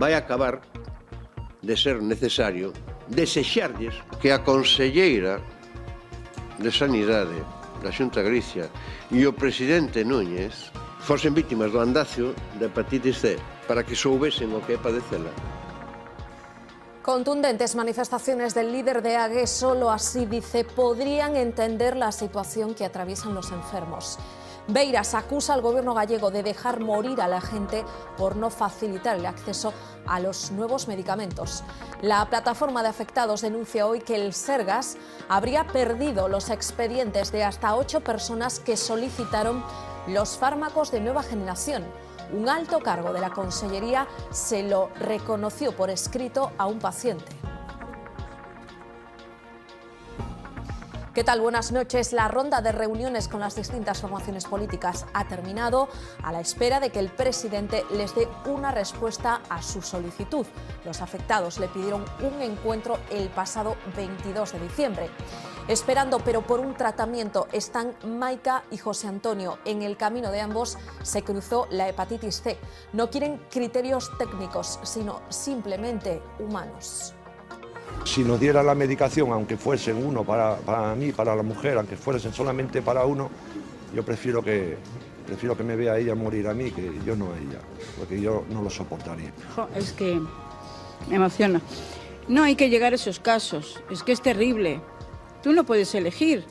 vai acabar de ser necesario desexarlles que a conselleira de Sanidade da Xunta de Galicia e o presidente Núñez fosen vítimas do andacio de hepatitis C para que soubesen o que é padecela. Contundentes manifestaciones del líder de AGE, solo así, dice, podrían entender la situación que atraviesan los enfermos. Beiras acusa al gobierno gallego de dejar morir a la gente por no facilitar el acceso a los nuevos medicamentos. La plataforma de afectados denuncia hoy que el Sergas habría perdido los expedientes de hasta 8 personas que solicitaron los fármacos de nueva generación. Un alto cargo de la Consellería se lo reconoció por escrito a un paciente. ¿Qué tal? Buenas noches. La ronda de reuniones con las distintas formaciones políticas ha terminado a la espera de que el presidente les dé una respuesta a su solicitud. Los afectados le pidieron un encuentro el pasado 22 de diciembre. Esperando, pero por un tratamiento, están Maika y José Antonio. En el camino de ambos se cruzó la hepatitis C. No quieren criterios técnicos, sino simplemente humanos. Si nos diera la medicación, aunque fuesen uno para mí, para la mujer, aunque fuesen solamente para uno, yo prefiero que me vea a ella morir a mí que yo no a ella, porque yo no lo soportaría. Es que me emociona. No hay que llegar a esos casos, es que es terrible. Tú no puedes elegir.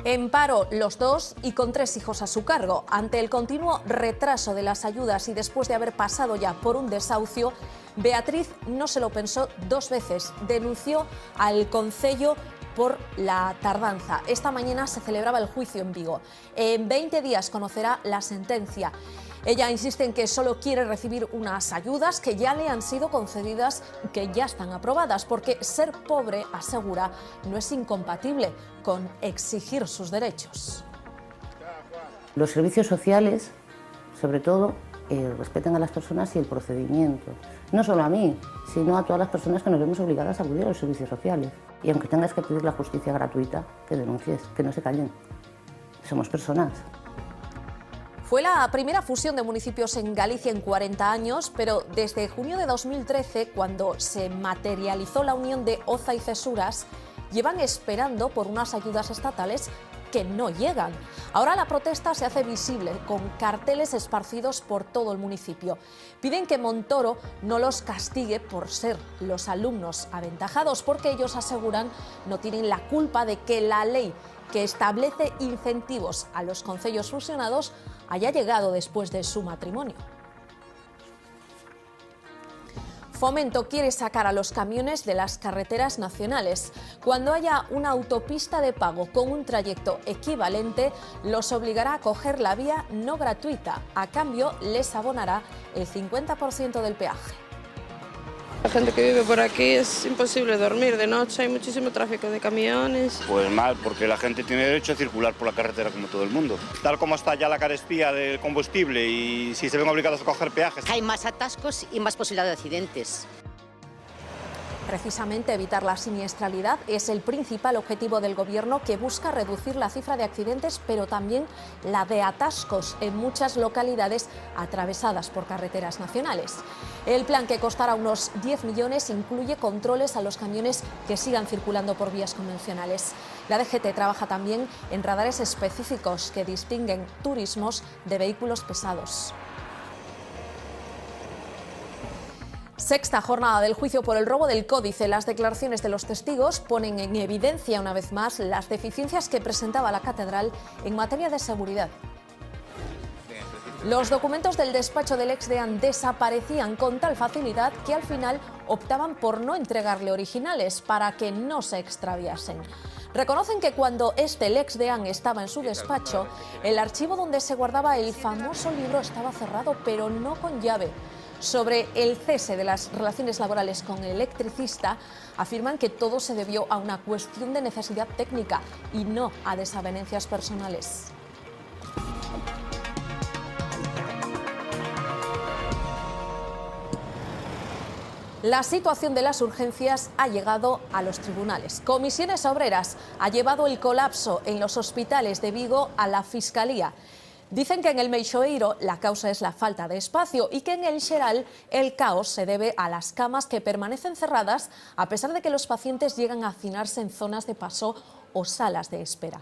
En paro los dos y con 3 hijos a su cargo. Ante el continuo retraso de las ayudas y después de haber pasado ya por un desahucio, Beatriz no se lo pensó 2 veces. Denunció al Concello por la tardanza. Esta mañana se celebraba el juicio en Vigo. En 20 días conocerá la sentencia. Ella insiste en que solo quiere recibir unas ayudas que ya le han sido concedidas, que ya están aprobadas, porque ser pobre, asegura, no es incompatible con exigir sus derechos. Los servicios sociales, sobre todo, respetan a las personas y el procedimiento. No solo a mí, sino a todas las personas que nos vemos obligadas a acudir a los servicios sociales. Y aunque tengas que pedir la justicia gratuita, que denuncies, que no se callen. Somos personas. Fue la primera fusión de municipios en Galicia en 40 años, pero desde junio de 2013, cuando se materializó la unión de Oza y Cesuras, llevan esperando por unas ayudas estatales que no llegan. Ahora la protesta se hace visible con carteles esparcidos por todo el municipio. Piden que Montoro no los castigue por ser los alumnos aventajados, porque ellos aseguran no tienen la culpa de que la ley que establece incentivos a los concellos fusionados haya llegado después de su matrimonio. Fomento quiere sacar a los camiones de las carreteras nacionales. Cuando haya una autopista de pago con un trayecto equivalente, los obligará a coger la vía no gratuita. A cambio, les abonará el 50% del peaje. La gente que vive por aquí es imposible dormir de noche, hay muchísimo tráfico de camiones. Pues mal, porque la gente tiene derecho a circular por la carretera como todo el mundo. Tal como está ya la carestía del combustible y si se ven obligados a coger peajes. Hay más atascos y más posibilidad de accidentes. Precisamente evitar la siniestralidad es el principal objetivo del Gobierno, que busca reducir la cifra de accidentes, pero también la de atascos en muchas localidades atravesadas por carreteras nacionales. El plan, que costará unos 10 millones, incluye controles a los camiones que sigan circulando por vías convencionales. La DGT trabaja también en radares específicos que distinguen turismos de vehículos pesados. Sexta jornada del juicio por el robo del códice. Las declaraciones de los testigos ponen en evidencia una vez más las deficiencias que presentaba la catedral en materia de seguridad. Los documentos del despacho del exdeán desaparecían con tal facilidad que al final optaban por no entregarle originales para que no se extraviasen. Reconocen que cuando el exdeán estaba en su despacho, el archivo donde se guardaba el famoso libro estaba cerrado, pero no con llave. Sobre el cese de las relaciones laborales con el electricista, afirman que todo se debió a una cuestión de necesidad técnica y no a desavenencias personales. La situación de las urgencias ha llegado a los tribunales. Comisiones Obreras ha llevado el colapso en los hospitales de Vigo a la Fiscalía. Dicen que en el Meixoeiro la causa es la falta de espacio y que en el Xeral el caos se debe a las camas que permanecen cerradas a pesar de que los pacientes llegan a hacinarse en zonas de paso o salas de espera.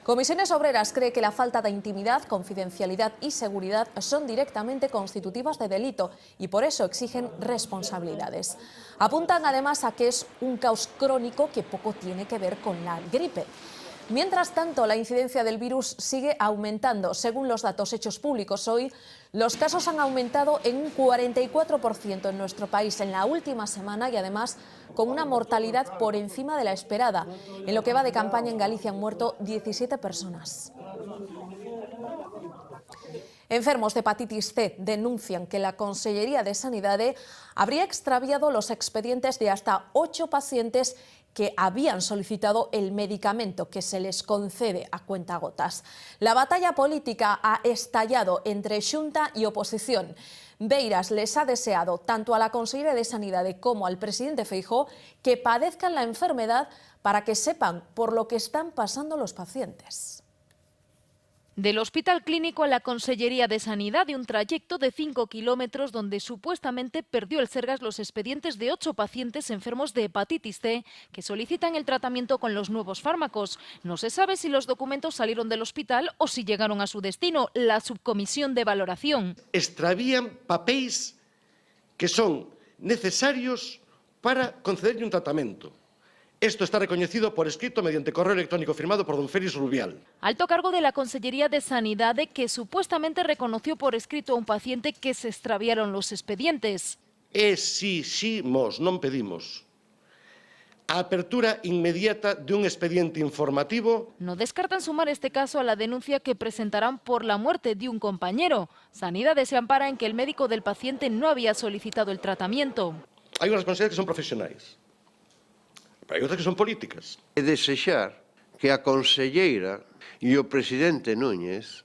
Comisiones Obreras cree que la falta de intimidad, confidencialidad y seguridad son directamente constitutivas de delito y por eso exigen responsabilidades. Apuntan además a que es un caos crónico que poco tiene que ver con la gripe. Mientras tanto, la incidencia del virus sigue aumentando. Según los datos hechos públicos hoy, los casos han aumentado en un 44% en nuestro país en la última semana y además con una mortalidad por encima de la esperada. En lo que va de campaña en Galicia han muerto 17 personas. Enfermos de hepatitis C denuncian que la Consellería de Sanidade habría extraviado los expedientes de hasta 8 pacientes que habían solicitado el medicamento que se les concede a cuentagotas. La batalla política ha estallado entre Xunta y oposición. Beiras les ha deseado tanto a la consellera de Sanidade como al presidente Feijóo que padezcan la enfermedad para que sepan por lo que están pasando los pacientes. Del Hospital Clínico a la Consellería de Sanidad, de un trayecto de 5 kilómetros donde supuestamente perdió el Sergas los expedientes de 8 pacientes enfermos de hepatitis C que solicitan el tratamiento con los nuevos fármacos. No se sabe si los documentos salieron del hospital o si llegaron a su destino, la subcomisión de valoración. Extravían papéis que son necesarios para concederlle un tratamento. Esto está recoñecido por escrito mediante correo electrónico firmado por don Félix Rubial. Alto cargo de la Consellería de Sanidade que supuestamente reconoció por escrito a un paciente que se extraviaron los expedientes. Exiximos, non pedimos, a apertura inmediata de un expediente informativo. No descartan sumar este caso a la denuncia que presentarán por la muerte de un compañero. Sanidade se ampara en que el médico del paciente no había solicitado el tratamiento. Hai unhas responsabilidades que son profesionais. Pero hai outras que son políticas. E desexar que a conselleira e o presidente Núñez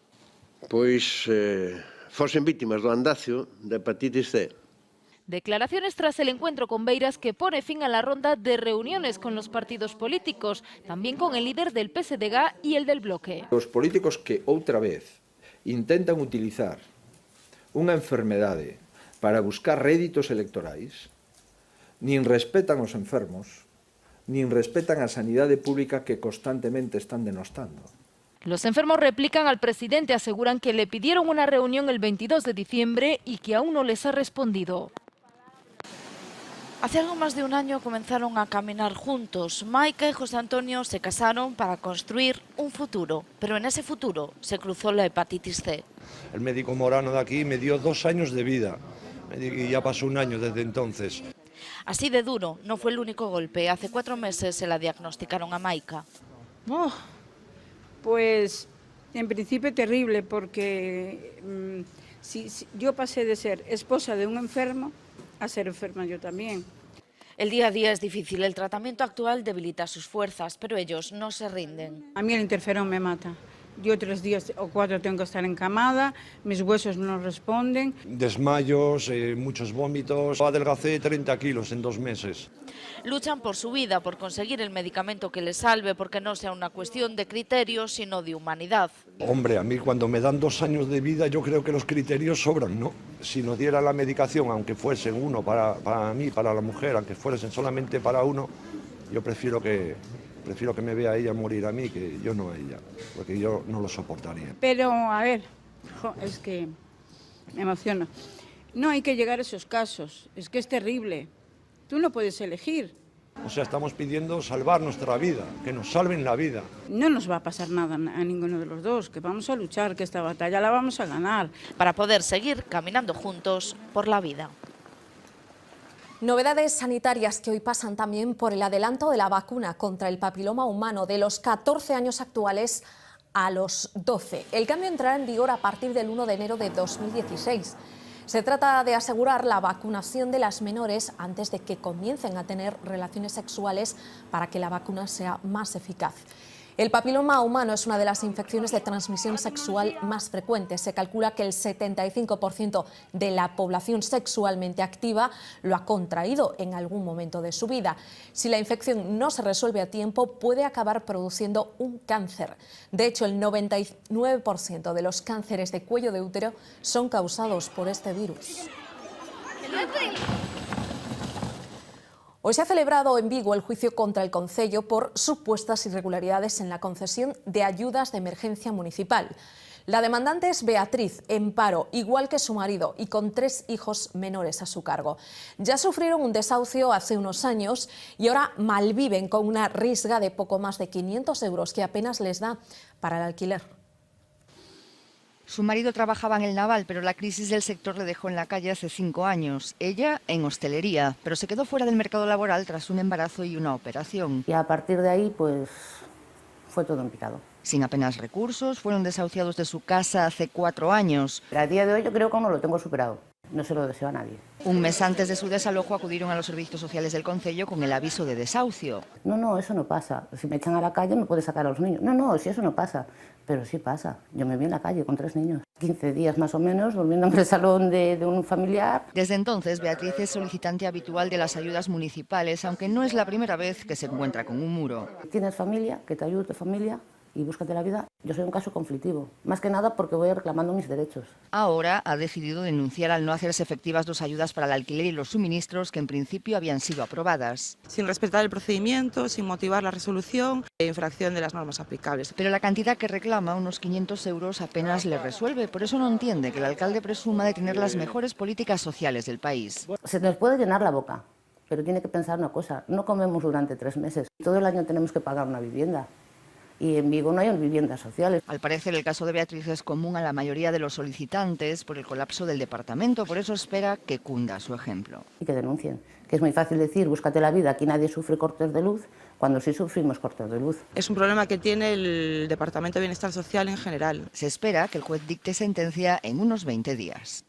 fosen vítimas do andacio da hepatitis C. Declaraciones tras el encuentro con Beiras que pone fin a la ronda de reuniones con los partidos políticos, también con el líder del PSDG y el del Bloque. Os políticos que outra vez intentan utilizar unha enfermedade para buscar réditos electorais, nin respetan os enfermos, nin respetan a sanidade pública que constantemente están denostando. Los enfermos replican al presidente, aseguran que le pidieron una reunión el 22 de diciembre y que aún no les ha respondido. Hace algo más de un año comenzaron a caminar juntos. Maika y José Antonio se casaron para construir un futuro, pero en ese futuro se cruzó la hepatitis C. El médico Morano de aquí me dio 2 años de vida y ya pasó un año desde entonces. Así de duro, no fue el único golpe. Hace 4 meses se la diagnosticaron a Maika. Pues en principio terrible porque yo pasé de ser esposa de un enfermo a ser enferma yo también. El día a día es difícil, el tratamiento actual debilita sus fuerzas, pero ellos no se rinden. A mí el interferón me mata. Yo 3 días o 4 tengo que estar encamada, mis huesos no responden. Desmayos, muchos vómitos. Adelgacé 30 kilos en 2 meses. Luchan por su vida, por conseguir el medicamento que les salve, porque no sea una cuestión de criterios, sino de humanidad. Hombre, a mí cuando me dan 2 años de vida yo creo que los criterios sobran, ¿no? Si nos diera la medicación, aunque fuesen uno para mí, para la mujer, aunque fuesen solamente para uno, yo prefiero que me vea a ella morir a mí que yo no a ella, porque yo no lo soportaría. Pero, a ver, es que me emociona. No hay que llegar a esos casos, es que es terrible. Tú no puedes elegir. O sea, estamos pidiendo salvar nuestra vida, que nos salven la vida. No nos va a pasar nada a ninguno de los dos, que vamos a luchar, que esta batalla la vamos a ganar. Para poder seguir caminando juntos por la vida. Novedades sanitarias que hoy pasan también por el adelanto de la vacuna contra el papiloma humano de los 14 años actuales a los 12. El cambio entrará en vigor a partir del 1 de enero de 2016. Se trata de asegurar la vacunación de las menores antes de que comiencen a tener relaciones sexuales para que la vacuna sea más eficaz. El papiloma humano es una de las infecciones de transmisión sexual más frecuentes. Se calcula que el 75% de la población sexualmente activa lo ha contraído en algún momento de su vida. Si la infección no se resuelve a tiempo, puede acabar produciendo un cáncer. De hecho, el 99% de los cánceres de cuello de útero son causados por este virus. Hoy se ha celebrado en Vigo el juicio contra el concello por supuestas irregularidades en la concesión de ayudas de emergencia municipal. La demandante es Beatriz, en paro, igual que su marido, y con 3 hijos menores a su cargo. Ya sufrieron un desahucio hace unos años y ahora malviven con una risga de poco más de 500 euros que apenas les da para el alquiler. Su marido trabajaba en el naval, pero la crisis del sector le dejó en la calle hace 5 años. Ella en hostelería, pero se quedó fuera del mercado laboral tras un embarazo y una operación. Y a partir de ahí, pues, fue todo en picado. Sin apenas recursos, fueron desahuciados de su casa hace 4 años. Pero a día de hoy yo creo que aún no lo tengo superado. No se lo deseo a nadie. Un mes antes de su desalojo acudieron a los servicios sociales del concello con el aviso de desahucio. No, eso no pasa. Si me echan a la calle me puede sacar a los niños. No, si eso no pasa. Pero sí pasa. Yo me vi en la calle con 3 niños. 15 días más o menos, durmiendo en el salón de un familiar. Desde entonces, Beatriz es solicitante habitual de las ayudas municipales, aunque no es la primera vez que se encuentra con un muro. Tienes familia, que te ayude tu familia y búscate la vida. Yo soy un caso conflictivo, más que nada porque voy reclamando mis derechos. Ahora ha decidido denunciar al no hacerse efectivas 2 ayudas para el alquiler y los suministros que en principio habían sido aprobadas. Sin respetar el procedimiento, sin motivar la resolución e infracción de las normas aplicables. Pero la cantidad que reclama, unos 500 euros, apenas le resuelve. Por eso no entiende que el alcalde presuma de tener las mejores políticas sociales del país. Se nos puede llenar la boca, pero tiene que pensar una cosa. No comemos durante 3 meses. Todo el año tenemos que pagar una vivienda. Y en Vigo no hay viviendas sociales. Al parecer el caso de Beatriz es común a la mayoría de los solicitantes por el colapso del departamento, por eso espera que cunda su ejemplo. Y que denuncien, que es muy fácil decir, búscate la vida, aquí nadie sufre cortes de luz, cuando sí sufrimos cortes de luz. Es un problema que tiene el Departamento de Bienestar Social en general. Se espera que el juez dicte sentencia en unos 20 días.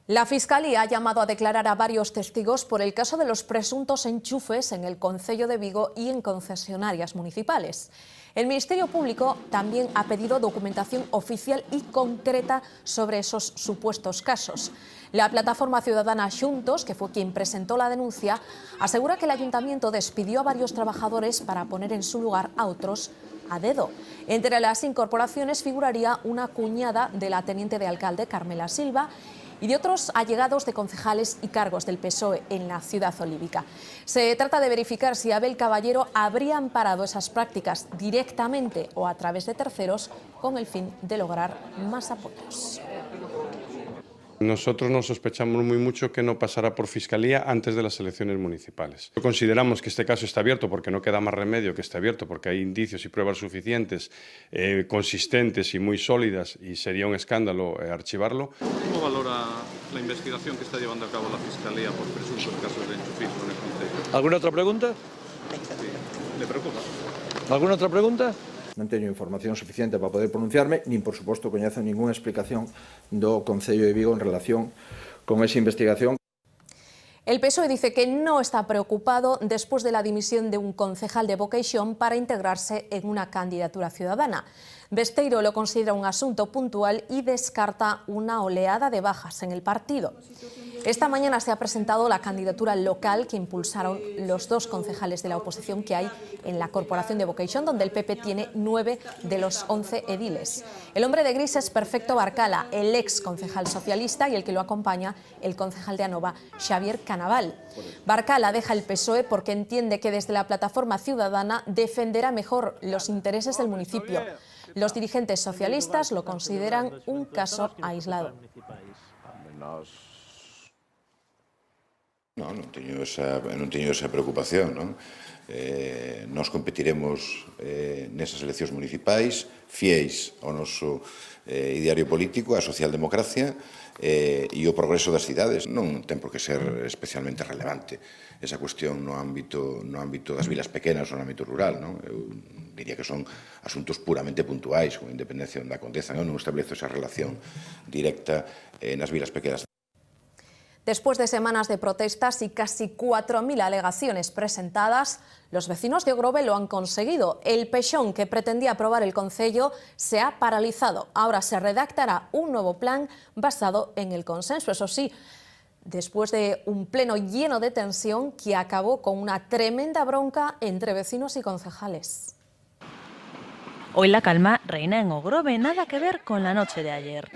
La Fiscalía ha llamado a declarar a varios testigos por el caso de los presuntos enchufes en el concello de Vigo y en concesionarias municipales. El Ministerio Público también ha pedido documentación oficial y concreta sobre esos supuestos casos. La plataforma ciudadana Xuntos, que fue quien presentó la denuncia, asegura que el ayuntamiento despidió a varios trabajadores para poner en su lugar a otros a dedo. Entre las incorporaciones figuraría una cuñada de la teniente de alcalde, Carmela Silva, y de otros allegados de concejales y cargos del PSOE en la ciudad olívica. Se trata de verificar si Abel Caballero habría amparado esas prácticas directamente o a través de terceros con el fin de lograr más apoyos. Nosotros nos sospechamos muy mucho que no pasará por Fiscalía antes de las elecciones municipales. Consideramos que este caso está abierto porque no queda más remedio que esté abierto, porque hay indicios y pruebas suficientes, consistentes y muy sólidas, y sería un escándalo archivarlo. ¿Cómo valora la investigación que está llevando a cabo la Fiscalía por presuntos casos de enchufismo en el concello? ¿Alguna otra pregunta? Sí. ¿Le preocupa? ¿Alguna otra pregunta? Non teño información suficiente para poder pronunciarme, nin, por suposto, coñezo ninguna explicación do Concello de Vigo en relación con esa investigación. El PSOE dice que no está preocupado después de la dimisión de un concejal de Boqueixón para integrarse en una candidatura ciudadana. Besteiro lo considera un asunto puntual y descarta una oleada de bajas en el partido. Esta mañana se ha presentado la candidatura local que impulsaron los 2 concejales de la oposición que hay en la Corporación de Boqueixón, donde el PP tiene 9 de los 11 ediles. El hombre de gris es Perfecto Barcala, el ex concejal socialista, y el que lo acompaña, el concejal de Anova, Xavier Canaval. Barcala deja el PSOE porque entiende que desde la plataforma ciudadana defenderá mejor los intereses del municipio. Los dirigentes socialistas lo consideran un caso aislado. Non teño esa preocupación, non? Nos competiremos nesas eleccións municipais, fiéis ao noso ideario político, a socialdemocracia e o progreso das cidades. Non ten por que ser especialmente relevante esa cuestión no ámbito das vilas pequenas ou no ámbito rural, non? Eu diría que son asuntos puramente puntuais, con independencia onde acontezan. Eu non establezo esa relación directa nas vilas pequenas. Después de semanas de protestas y casi 4.000 alegaciones presentadas, los vecinos de Ogrove lo han conseguido. El pexón que pretendía aprobar el concello se ha paralizado. Ahora se redactará un nuevo plan basado en el consenso, eso sí, después de un pleno lleno de tensión que acabó con una tremenda bronca entre vecinos y concejales. Hoy la calma reina en Ogrove, nada que ver con la noche de ayer.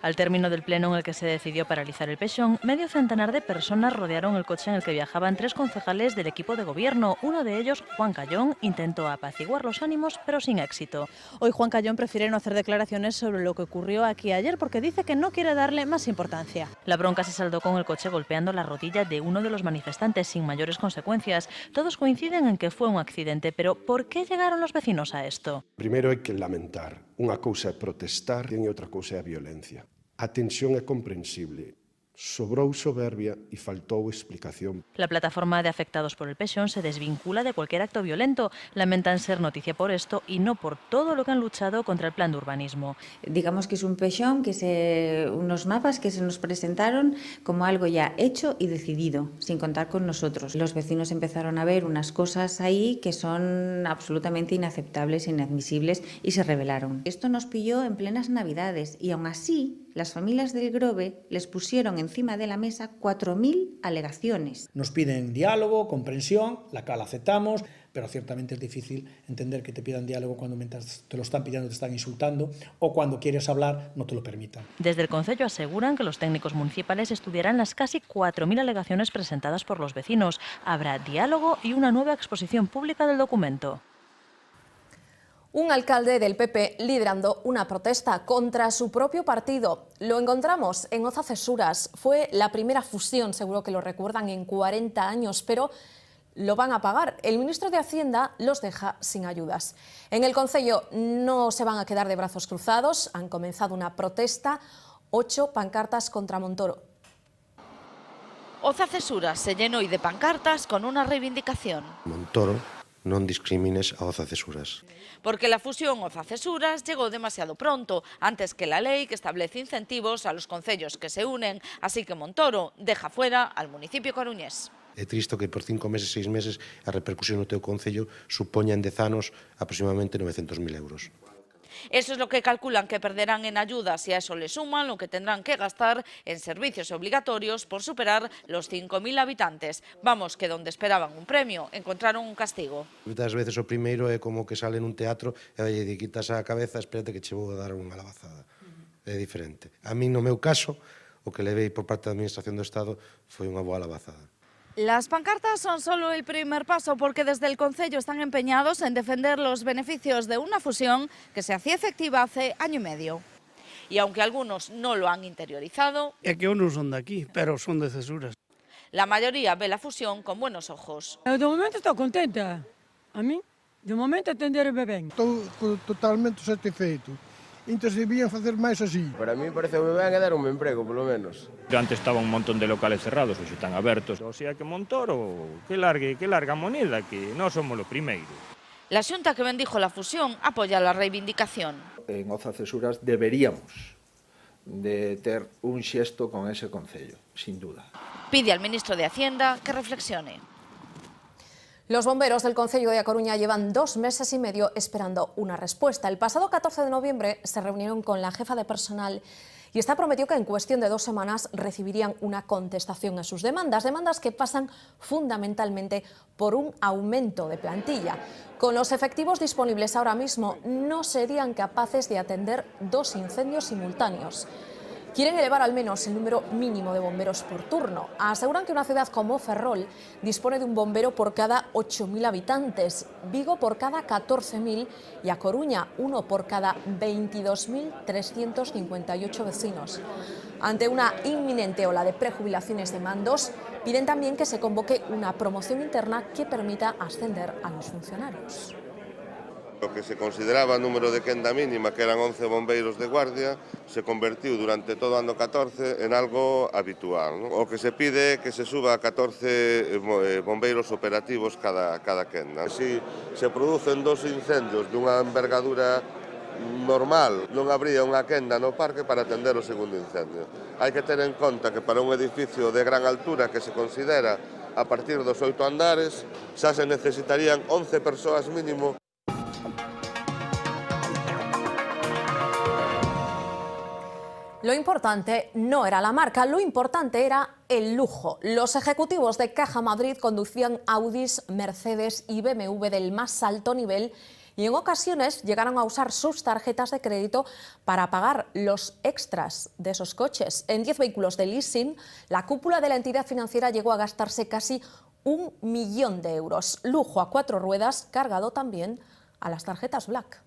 Al término del pleno en el que se decidió paralizar el pexón, medio centenar de personas rodearon el coche en el que viajaban 3 concejales del equipo de gobierno. Uno de ellos, Juan Callón, intentó apaciguar los ánimos, pero sin éxito. Hoy Juan Callón prefiere no hacer declaraciones sobre lo que ocurrió aquí ayer porque dice que no quiere darle más importancia. La bronca se saldó con el coche golpeando la rodilla de uno de los manifestantes sin mayores consecuencias. Todos coinciden en que fue un accidente, pero ¿por qué llegaron los vecinos a esto? Primeiro hai que lamentar. Unha cousa é protestar e outra cousa é a violencia. A tensión é comprensible. Sobrou soberbia y faltou explicación. La plataforma de afectados por el pexón se desvincula de cualquier acto violento. Lamentan ser noticia por esto y no por todo lo que han luchado contra el plan de urbanismo. Digamos que es un pexón, unos mapas que se nos presentaron como algo ya hecho y decidido, sin contar con nosotros. Los vecinos empezaron a ver unas cosas ahí que son absolutamente inaceptables e inadmisibles y se rebelaron. Esto nos pilló en plenas Navidades y aún así las familias del Grove les pusieron encima de la mesa 4.000 alegaciones. Nos piden diálogo, comprensión, la cual aceptamos, pero ciertamente es difícil entender que te pidan diálogo cuando mientras te lo están pidiendo te están insultando o cuando quieres hablar no te lo permitan. Desde el concello aseguran que los técnicos municipales estudiarán las casi 4.000 alegaciones presentadas por los vecinos. Habrá diálogo y una nueva exposición pública del documento. Un alcalde del PP liderando una protesta contra su propio partido. Lo encontramos en Oza Cesuras. Fue la primera fusión, seguro que lo recuerdan, en 40 años, pero lo van a pagar. El ministro de Hacienda los deja sin ayudas. En el concello no se van a quedar de brazos cruzados. Han comenzado una protesta, 8 pancartas contra Montoro. Oza Cesuras se llenó hoy de pancartas con una reivindicación. Montoro, non discrimines a Oza Cesuras. Porque la fusión Oza Cesuras llegó demasiado pronto, antes que la ley que establece incentivos a los concellos que se unen, así que Montoro deja fuera al municipio coruñés. É triste que por 5 meses, 6 meses, a repercusión no teu concello supoña en 10 anos aproximadamente 900.000 euros. Eso es lo que calculan que perderán en ayudas y a eso le suman lo que tendrán que gastar en servicios obligatorios por superar los 5.000 habitantes. Vamos, que donde esperaban un premio, encontraron un castigo. Muchas veces o primeiro é como que sale nun teatro e lle quitas a cabeza, espérate que che vou dar unha labazada. É diferente. A mí, no meu caso, o que levei por parte da Administración do Estado foi unha boa labazada. Las pancartas son solo el primer paso porque desde el concello están empeñados en defender los beneficios de una fusión que se hacía efectiva hace año y medio. Y aunque algunos no lo han interiorizado... É que eu non son de aquí, pero son de Cesuras. La mayoría ve la fusión con buenos ojos. De momento estou contenta. A mí, de momento, atenderme ben. Estou totalmente satisfeito. Entón se debían facer máis así. Para mí parece ben dar un emprego, polo menos. Antes estaba un montón de locales cerrados, hoxe están abertos. O sea que Montoro, que larga moneda, que non somos los primeiros. La Xunta que bendijo la fusión apoya la reivindicación. En Oza Cesuras deberíamos de ter un xesto con ese concello, sin duda. Pide al ministro de Hacienda que reflexione. Los bomberos del concello de A Coruña llevan 2 meses y medio esperando una respuesta. El pasado 14 de noviembre se reunieron con la jefa de personal y esta prometió que en cuestión de 2 semanas recibirían una contestación a sus demandas que pasan fundamentalmente por un aumento de plantilla. Con los efectivos disponibles ahora mismo no serían capaces de atender 2 incendios simultáneos. Quieren elevar al menos el número mínimo de bomberos por turno. Aseguran que una ciudad como Ferrol dispone de un bombero por cada 8.000 habitantes, Vigo por cada 14.000 y A Coruña uno por cada 22.358 vecinos. Ante una inminente ola de prejubilaciones de mandos, piden también que se convoque una promoción interna que permita ascender a los funcionarios. O que se consideraba número de quenda mínima, que eran 11 bombeiros de guardia, se convertiu durante todo o ano 14 en algo habitual, ¿no? O que se pide é que se suba a 14 bombeiros operativos cada quenda. Si se producen 2 incendios dunha envergadura normal non habría unha quenda no parque para atender o segundo incendio. Hai que ter en conta que para un edificio de gran altura que se considera a partir dos 8 andares xa se necesitarían 11 persoas mínimo. Lo importante no era la marca, lo importante era el lujo. Los ejecutivos de Caja Madrid conducían Audis, Mercedes y BMW del más alto nivel y en ocasiones llegaron a usar sus tarjetas de crédito para pagar los extras de esos coches. En 10 vehículos de leasing, la cúpula de la entidad financiera llegó a gastarse casi 1 millón de euros. Lujo a 4 ruedas, cargado también a las tarjetas Black.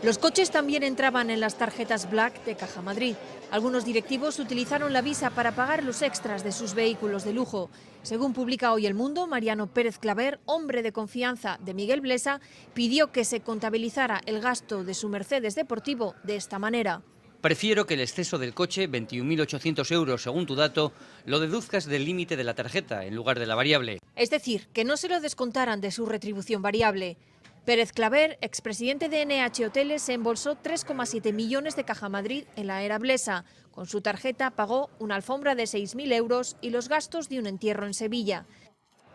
Los coches también entraban en las tarjetas Black de Caja Madrid. Algunos directivos utilizaron la Visa para pagar los extras de sus vehículos de lujo. Según publica hoy El Mundo, Mariano Pérez Claver, hombre de confianza de Miguel Blesa, pidió que se contabilizara el gasto de su Mercedes deportivo de esta manera. Prefiero que el exceso del coche, 21.800 euros según tu dato, lo deduzcas del límite de la tarjeta en lugar de la variable. Es decir, que no se lo descontaran de su retribución variable. Pérez Claver, expresidente de NH Hoteles, se embolsó 3,7 millones de Caja Madrid en la era Blesa. Con su tarjeta pagó una alfombra de 6.000 euros y los gastos de un entierro en Sevilla.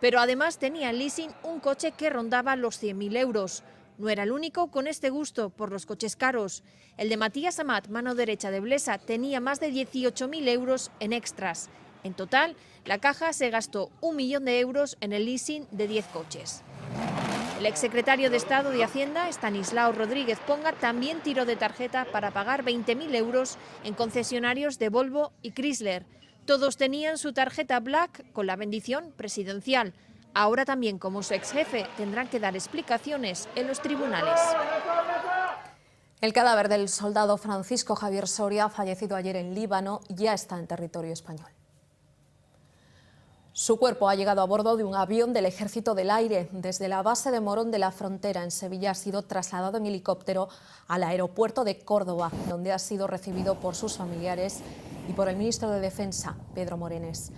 Pero además tenía en leasing un coche que rondaba los 100.000 euros. No era el único con este gusto por los coches caros. El de Matías Amat, mano derecha de Blesa, tenía más de 18.000 euros en extras. En total, la Caja se gastó 1 millón de euros en el leasing de 10 coches. El exsecretario de Estado de Hacienda, Estanislao Rodríguez Ponga, también tiró de tarjeta para pagar 20.000 euros en concesionarios de Volvo y Chrysler. Todos tenían su tarjeta Black con la bendición presidencial. Ahora también, como su exjefe, tendrán que dar explicaciones en los tribunales. El cadáver del soldado Francisco Javier Soria, fallecido ayer en Líbano, ya está en territorio español. Su cuerpo ha llegado a bordo de un avión del Ejército del Aire. Desde la base de Morón de la Frontera, en Sevilla, ha sido trasladado en helicóptero al aeropuerto de Córdoba, donde ha sido recibido por sus familiares y por el ministro de Defensa, Pedro Morenés.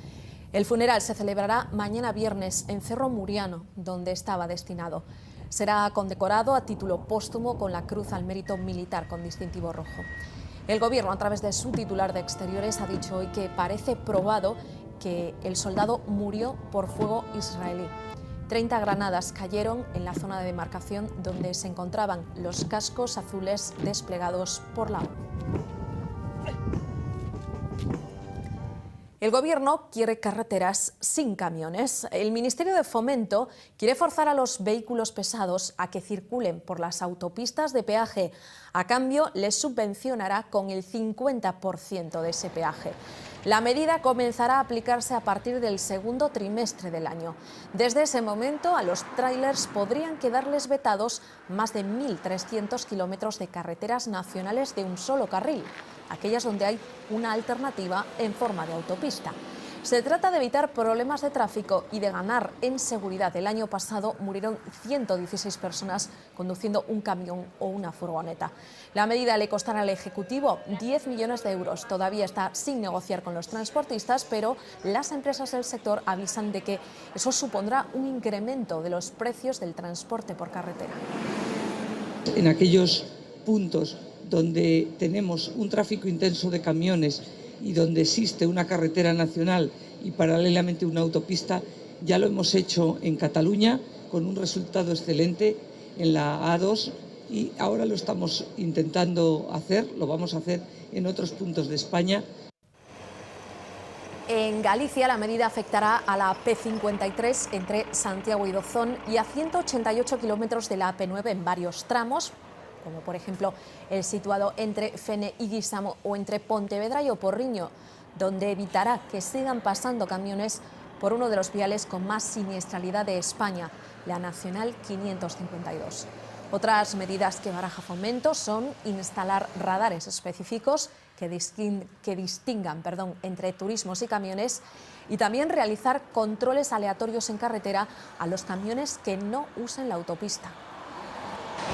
El funeral se celebrará mañana viernes en Cerro Muriano, donde estaba destinado. Será condecorado a título póstumo con la Cruz al Mérito Militar con distintivo rojo. El Gobierno, a través de su titular de Exteriores, ha dicho hoy que parece probado que el soldado murió por fuego israelí. 30 granadas cayeron en la zona de demarcación donde se encontraban los cascos azules desplegados por la ONU. El Gobierno quiere carreteras sin camiones. El Ministerio de Fomento quiere forzar a los vehículos pesados a que circulen por las autopistas de peaje. A cambio, les subvencionará con el 50% de ese peaje. La medida comenzará a aplicarse a partir del segundo trimestre del año. Desde ese momento, a los tráilers podrían quedarles vetados más de 1.300 kilómetros de carreteras nacionales de un solo carril, aquellas donde hay una alternativa en forma de autopista. Se trata de evitar problemas de tráfico y de ganar en seguridad. El año pasado murieron 116 personas conduciendo un camión o una furgoneta. La medida le costará al Ejecutivo 10 millones de euros. Todavía está sin negociar con los transportistas, pero las empresas del sector avisan de que eso supondrá un incremento de los precios del transporte por carretera. En aquellos puntos donde tenemos un tráfico intenso de camiones y donde existe una carretera nacional y paralelamente una autopista, ya lo hemos hecho en Cataluña con un resultado excelente en la A2 y ahora lo estamos intentando hacer, lo vamos a hacer en otros puntos de España. En Galicia la medida afectará a la P53 entre Santiago y Dozón y a 188 kilómetros de la AP9 en varios tramos, como por ejemplo el situado entre Fene y Guisamo o entre Pontevedra y Oporriño, donde evitará que sigan pasando camiones por uno de los viales con más siniestralidad de España, la Nacional 552. Otras medidas que baraja Fomento son instalar radares específicos que distingan entre turismos y camiones y también realizar controles aleatorios en carretera a los camiones que no usen la autopista.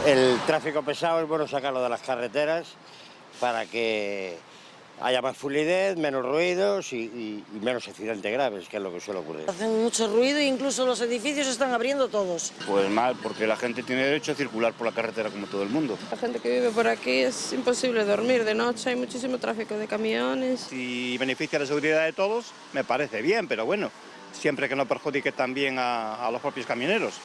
El tráfico pesado es bueno sacarlo de las carreteras para que haya más fluidez, menos ruidos y menos accidentes graves, que es lo que suele ocurrir. Hacen mucho ruido e incluso los edificios están abriendo todos. Pues mal, porque la gente tiene derecho a circular por la carretera como todo el mundo. La gente que vive por aquí es imposible dormir de noche, hay muchísimo tráfico de camiones. Si beneficia la seguridad de todos, me parece bien, pero bueno, siempre que no perjudique también a los propios camioneros.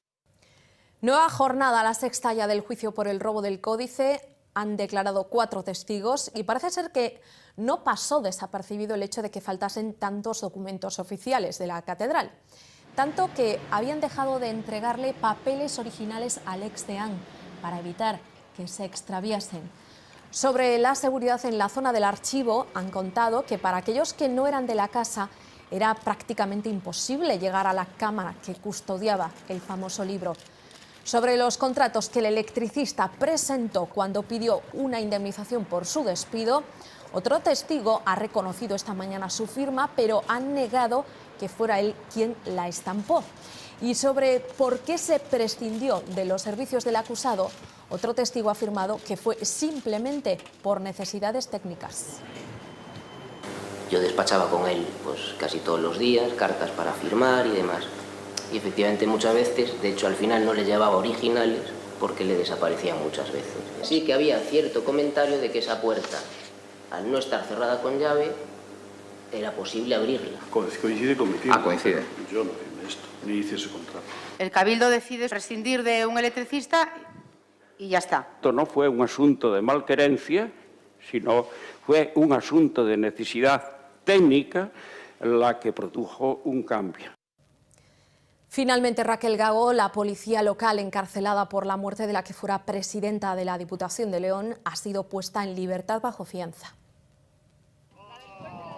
Nueva jornada, la sexta ya del juicio por el robo del códice. Han declarado 4 testigos y parece ser que no pasó desapercibido el hecho de que faltasen tantos documentos oficiales de la catedral. Tanto que habían dejado de entregarle papeles originales al ex deán para evitar que se extraviasen. Sobre la seguridad en la zona del archivo han contado que para aquellos que no eran de la casa era prácticamente imposible llegar a la cámara que custodiaba el famoso libro. Sobre los contratos que el electricista presentó cuando pidió una indemnización por su despido, otro testigo ha reconocido esta mañana su firma, pero ha negado que fuera él quien la estampó. Y sobre por qué se prescindió de los servicios del acusado, otro testigo ha afirmado que fue simplemente por necesidades técnicas. Yo despachaba con él pues casi todos los días, cartas para firmar y demás. Y efectivamente muchas veces, de hecho al final no le llevaba originales porque le desaparecían muchas veces. Sí que había cierto comentario de que esa puerta, al no estar cerrada con llave, era posible abrirla. Coincide con mi tiempo. Ah, coincide. Yo no firmé esto, ni hice ese contrato. El Cabildo decide prescindir de un electricista y ya está. Esto no fue un asunto de malquerencia, sino fue un asunto de necesidad técnica la que produjo un cambio. Finalmente, Raquel Gago, la policía local encarcelada por la muerte de la que fuera presidenta de la Diputación de León, ha sido puesta en libertad bajo fianza.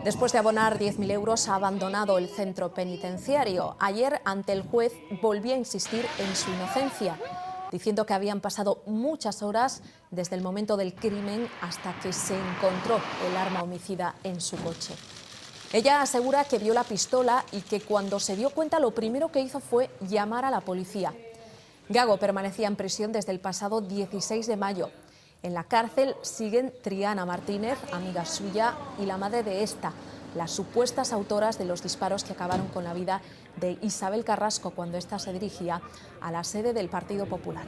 Después de abonar 10.000 euros, ha abandonado el centro penitenciario. Ayer, ante el juez, volvió a insistir en su inocencia, diciendo que habían pasado muchas horas desde el momento del crimen hasta que se encontró el arma homicida en su coche. Ella asegura que vio la pistola y que cuando se dio cuenta lo primero que hizo fue llamar a la policía. Gago permanecía en prisión desde el pasado 16 de mayo. En la cárcel siguen Triana Martínez, amiga suya, y la madre de esta, las supuestas autoras de los disparos que acabaron con la vida de Isabel Carrasco cuando ésta se dirigía a la sede del Partido Popular.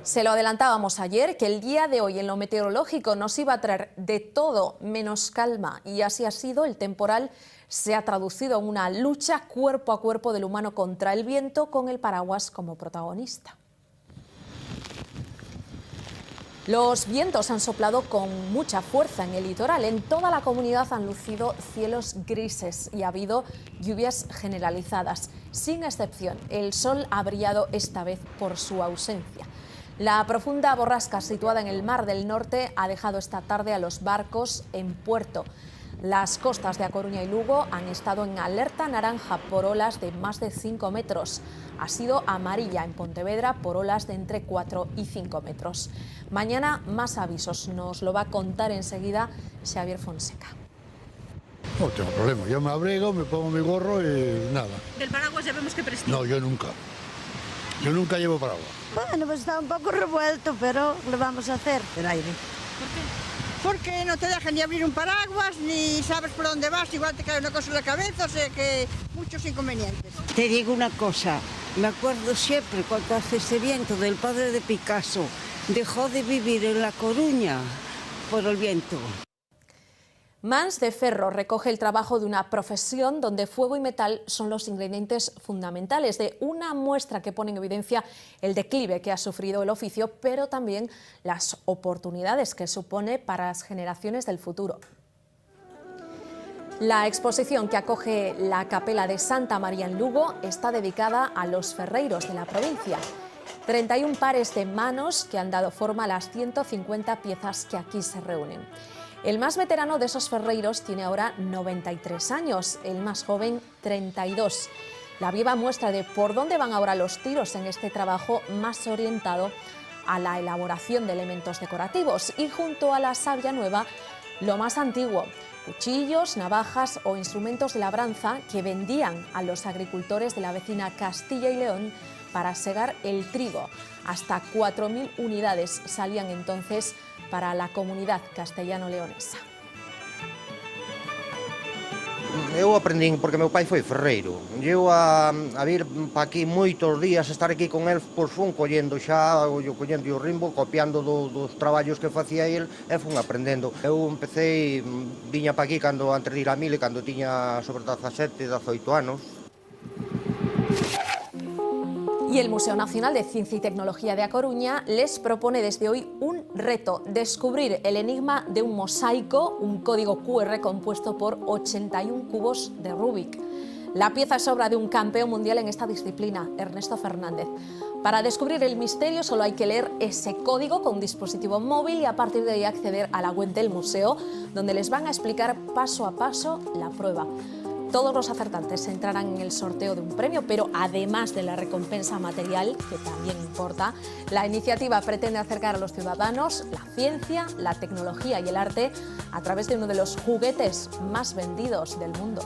Se lo adelantábamos ayer, que el día de hoy en lo meteorológico nos iba a traer de todo menos calma, y así ha sido. El temporal se ha traducido en una lucha cuerpo a cuerpo del humano contra el viento, con el paraguas como protagonista. Los vientos han soplado con mucha fuerza en el litoral. En toda la comunidad han lucido cielos grises y ha habido lluvias generalizadas. Sin excepción, el sol ha brillado esta vez por su ausencia. La profunda borrasca situada en el Mar del Norte ha dejado esta tarde a los barcos en puerto. Las costas de A Coruña y Lugo han estado en alerta naranja por olas de más de 5 metros. Ha sido amarilla en Pontevedra por olas de entre 4 y 5 metros. Mañana más avisos, nos lo va a contar enseguida Xavier Fonseca. No tengo problema, yo me abrigo, me pongo mi gorro y nada. Del paraguas ya vemos que prestige. No, yo nunca. Yo nunca llevo paraguas. Bueno, pues está un poco revuelto, pero lo vamos a hacer. El aire. ¿Por qué? Porque no te dejan ni abrir un paraguas, ni sabes por dónde vas, igual te cae una cosa en la cabeza, o sea que muchos inconvenientes. Te digo una cosa, me acuerdo siempre cuando hace ese viento del padre de Picasso, dejó de vivir en La Coruña por el viento. Mans de Ferro recoge el trabajo de una profesión donde fuego y metal son los ingredientes fundamentales, de una muestra que pone en evidencia el declive que ha sufrido el oficio, pero también las oportunidades que supone para las generaciones del futuro. La exposición que acoge la Capela de Santa María en Lugo está dedicada a los ferreiros de la provincia. 31 pares de manos que han dado forma a las 150 piezas que aquí se reúnen. El más veterano de esos ferreiros tiene ahora 93 años, el más joven 32. La viva muestra de por dónde van ahora los tiros en este trabajo más orientado a la elaboración de elementos decorativos, y junto a la savia nueva, lo más antiguo, cuchillos, navajas o instrumentos de labranza que vendían a los agricultores de la vecina Castilla y León para segar el trigo. Hasta 4.000 unidades salían entonces para la comunidad castellano-leonesa. Eu aprendín porque meu pai foi ferreiro. Eu a vir para aquí moitos días, estar aquí con el, pois fun collendo xa, collendo o rimbo, copiando dos traballos que facía el e fun aprendendo. Eu empecé, viña para aquí cando antes de ir a Mile, cando tiña sobre 17, 18 anos. Y el Museo Nacional de Ciencia y Tecnología de A Coruña les propone desde hoy un reto: descubrir el enigma de un mosaico, un código QR compuesto por 81 cubos de Rubik. La pieza es obra de un campeón mundial en esta disciplina, Ernesto Fernández. Para descubrir el misterio solo hay que leer ese código con un dispositivo móvil y a partir de ahí acceder a la web del museo, donde les van a explicar paso a paso la prueba. Todos los acertantes entrarán en el sorteo de un premio, pero además de la recompensa material, que también importa, la iniciativa pretende acercar a los ciudadanos la ciencia, la tecnología y el arte a través de uno de los juguetes más vendidos del mundo.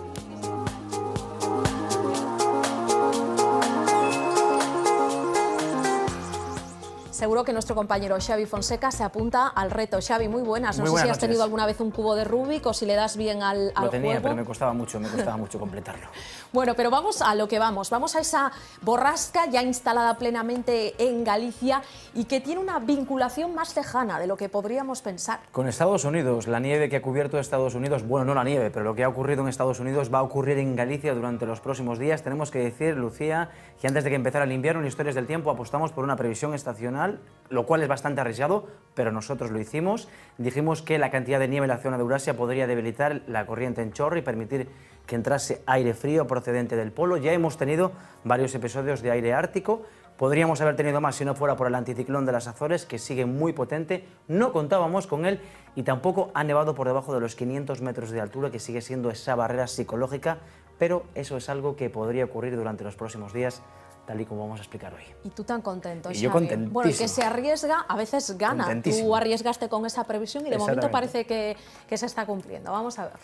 Seguro que nuestro compañero Xavi Fonseca se apunta al reto. Xavi, muy buenas. No sé si has tenido alguna vez un cubo de Rubik o si le das bien al juego. Lo tenía, pero me costaba mucho completarlo. Bueno, pero vamos a lo que vamos. Vamos a esa borrasca ya instalada plenamente en Galicia y que tiene una vinculación más lejana de lo que podríamos pensar. Con Estados Unidos, la nieve que ha cubierto Estados Unidos, bueno, no la nieve, pero lo que ha ocurrido en Estados Unidos va a ocurrir en Galicia durante los próximos días. Tenemos que decir, Lucía, que antes de que empezara el invierno en Historias del Tiempo apostamos por una previsión estacional, lo cual es bastante arriesgado, pero nosotros lo hicimos. Dijimos que la cantidad de nieve en la zona de Eurasia podría debilitar la corriente en chorro y permitir que entrase aire frío procedente del polo. Ya hemos tenido varios episodios de aire ártico. Podríamos haber tenido más si no fuera por el anticiclón de las Azores, que sigue muy potente. No contábamos con él y tampoco ha nevado por debajo de los 500 metros de altura, que sigue siendo esa barrera psicológica, pero eso es algo que podría ocurrir durante los próximos días, tal y como vamos a explicar hoy. Y tú tan contento, Xavi. Y yo contentísimo. Bueno, el que se arriesga a veces gana. Tú arriesgaste con esa previsión y de momento parece que se está cumpliendo. Vamos a verlo.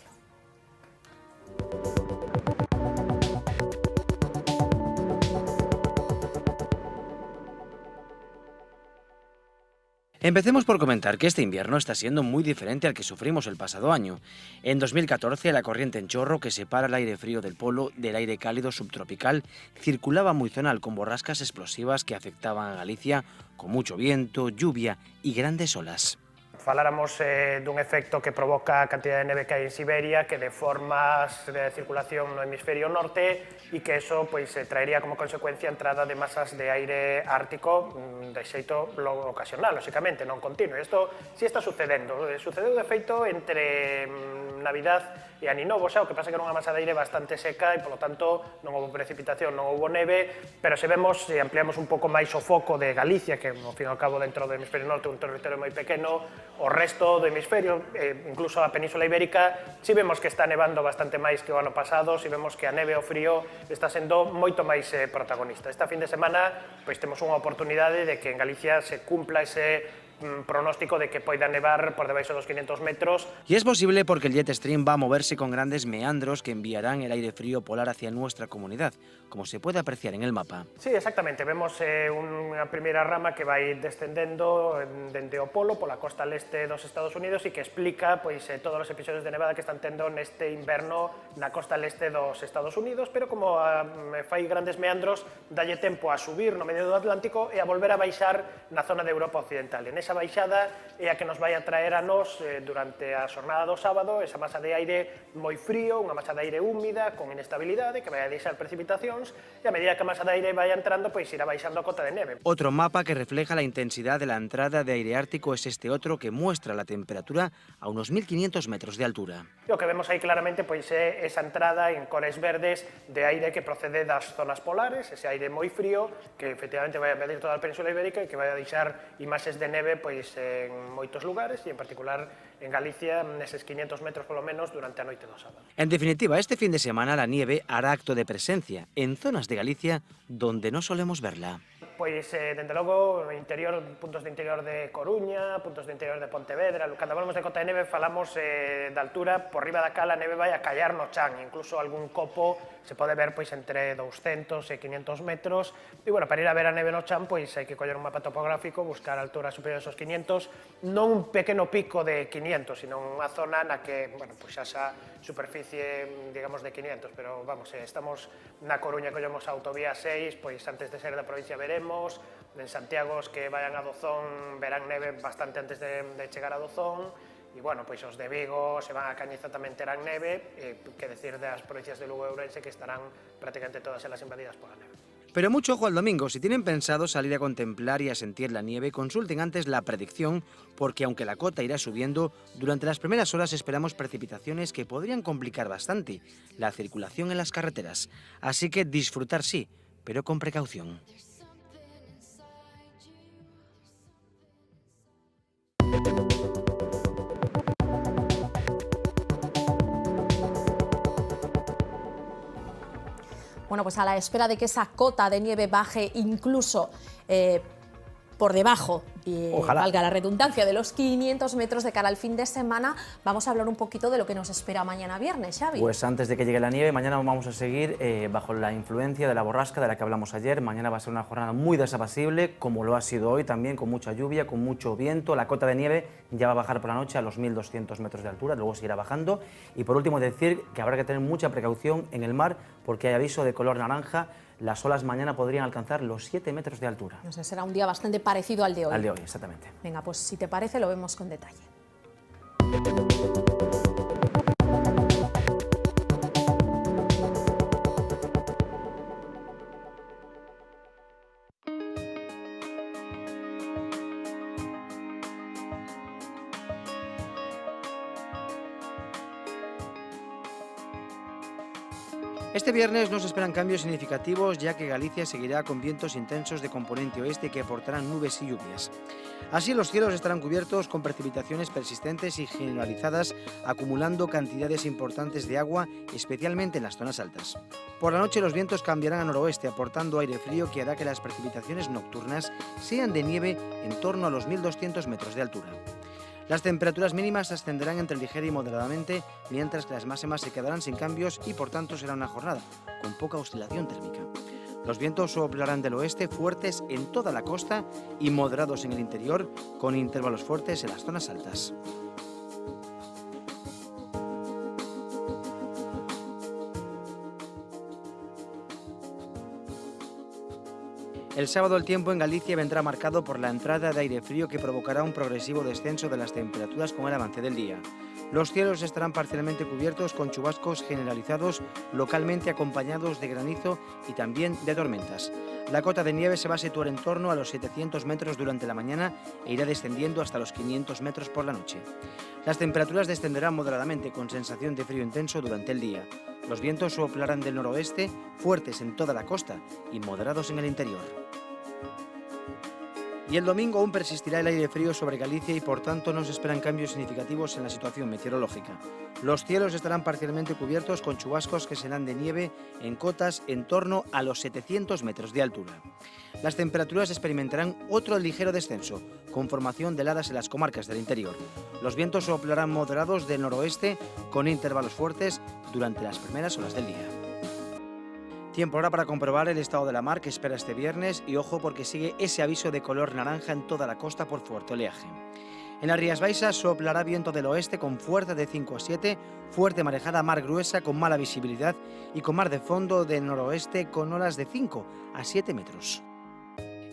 Empecemos por comentar que este invierno está siendo muy diferente al que sufrimos el pasado año. En 2014, la corriente en chorro que separa el aire frío del polo del aire cálido subtropical circulaba muy zonal con borrascas explosivas que afectaban a Galicia con mucho viento, lluvia y grandes olas. Faláramos dun efecto que provoca a cantidad de neve que hai en Siberia, que deforma a circulación no hemisferio norte e que eso pois, traería como consecuencia a entrada de masas de aire ártico de xeito ocasional, lóxicamente, non continuo. Isto si está sucedendo. Sucedeu de feito entre Navidad e Ano Novo, xa, o que pasa que era unha masa de aire bastante seca e, polo tanto, non houve precipitación, non houve neve, pero se vemos, se ampliamos un pouco máis o foco de Galicia, que, ao fin e ao cabo, dentro do hemisferio norte, un territorio moi pequeno, o resto do hemisferio, incluso a Península Ibérica, si vemos que está nevando bastante máis que o ano pasado, si vemos que a neve e o frío está sendo moito máis protagonista. Esta fin de semana, pois temos unha oportunidade de que en Galicia se cumpla ese pronóstico de que poida nevar por debaixo dos 500 metros. Y es posible porque el jet stream va a moverse con grandes meandros que enviarán el aire frío polar hacia nuestra comunidad, como se puede apreciar en el mapa. Sí, exactamente. Vemos unha primeira rama que vai descendendo dende o polo pola costa leste dos Estados Unidos e que explica pois, todos os episodios de nevada que están tendo neste inverno na costa leste dos Estados Unidos, pero como fai grandes meandros, dalle tempo a subir no medio do Atlántico e a volver a baixar na zona de Europa Occidental. En esa baixada é a que nos vai a traer a nós durante a xornada do sábado esa masa de aire moi frío, unha masa de aire húmida con inestabilidade que vai a deixar precipitacións e a medida que a masa de aire vai entrando pois irá baixando a cota de neve. Otro mapa que refleja la intensidad de la entrada de aire ártico es este otro que muestra la temperatura a unos 1500 metros de altura. E o que vemos aí claramente pois é esa entrada en cores verdes de aire que procede das zonas polares, ese aire moi frío que efectivamente vai a medir toda a Península Ibérica e que vai a deixar imaxes de neve pois en moitos lugares e en particular en Galicia neses 500 metros polo menos durante a noite do sábado. En definitiva, este fin de semana la nieve hará acto de presencia en zonas de Galicia donde no solemos verla. Pois, dende logo, puntos de interior de Coruña, puntos de interior de Pontevedra. Cando falamos de cota de neve, falamos de altura, por riba da cal a neve vai a callar no chan, incluso algún copo se pode ver pois entre 200 e 500 metros. E, bueno, para ir a ver a neve no chan, pois hai que coller un mapa topográfico, buscar alturas superiores aos 500, non un pequeno pico de 500, sino unha zona na que, bueno, pois xa esa superficie, digamos, de 500, pero, vamos, estamos na Coruña, collemos a autovía 6, pois antes de ser da provincia veremos, en Santiago os que vayan a Dozón verán neve bastante antes de chegar a Dozón, e, bueno, pois os de Vigo se van a Cañiza tamén terán neve, que decir das provincias de Lugo e Ourense que estarán prácticamente todas elas invadidas pola neve. Pero mucho ojo al domingo, si tienen pensado salir a contemplar y a sentir la nieve, consulten antes la predicción, porque aunque la cota irá subiendo, durante las primeras horas esperamos precipitaciones que podrían complicar bastante la circulación en las carreteras. Así que disfrutar sí, pero con precaución. Bueno, pues a la espera de que esa cota de nieve baje incluso por debajo, y valga la redundancia, de los 500 metros de cara al fin de semana, vamos a hablar un poquito de lo que nos espera mañana viernes, Xavi. Pues antes de que llegue la nieve, mañana vamos a seguir bajo la influencia de la borrasca de la que hablamos ayer. Mañana va a ser una jornada muy desapacible, como lo ha sido hoy también, con mucha lluvia, con mucho viento. La cota de nieve ya va a bajar por la noche a los 1.200 metros de altura, luego seguirá bajando. Y por último decir que habrá que tener mucha precaución en el mar, porque hay aviso de color naranja. Las olas mañana podrían alcanzar los 7 metros de altura. No sé, será un día bastante parecido al de hoy. Al de hoy, exactamente. Venga, pues si te parece lo vemos con detalle. Este viernes nos esperan cambios significativos, ya que Galicia seguirá con vientos intensos de componente oeste que aportarán nubes y lluvias. Así los cielos estarán cubiertos con precipitaciones persistentes y generalizadas, acumulando cantidades importantes de agua, especialmente en las zonas altas. Por la noche los vientos cambiarán a noroeste, aportando aire frío que hará que las precipitaciones nocturnas sean de nieve en torno a los 1.200 metros de altura. Las temperaturas mínimas ascenderán entre ligera y moderadamente, mientras que las máximas se quedarán sin cambios y por tanto será una jornada con poca oscilación térmica. Los vientos soplarán del oeste fuertes en toda la costa y moderados en el interior, con intervalos fuertes en las zonas altas. El sábado el tiempo en Galicia vendrá marcado por la entrada de aire frío que provocará un progresivo descenso de las temperaturas con el avance del día. Los cielos estarán parcialmente cubiertos con chubascos generalizados, localmente acompañados de granizo y también de tormentas. La cota de nieve se va a situar en torno a los 700 metros durante la mañana e irá descendiendo hasta los 500 metros por la noche. Las temperaturas descenderán moderadamente con sensación de frío intenso durante el día. Los vientos soplarán del noroeste, fuertes en toda la costa y moderados en el interior. Y el domingo aún persistirá el aire frío sobre Galicia y por tanto no se esperan cambios significativos en la situación meteorológica. Los cielos estarán parcialmente cubiertos con chubascos que serán de nieve en cotas en torno a los 700 metros de altura. Las temperaturas experimentarán otro ligero descenso, con formación de heladas en las comarcas del interior. Los vientos soplarán moderados del noroeste con intervalos fuertes durante las primeras horas del día. Tiempo ahora para comprobar el estado de la mar que espera este viernes y ojo porque sigue ese aviso de color naranja en toda la costa por fuerte oleaje. En las Rías Baixas soplará viento del oeste con fuerza de 5 a 7, fuerte marejada mar gruesa con mala visibilidad y con mar de fondo del noroeste con olas de 5 a 7 metros.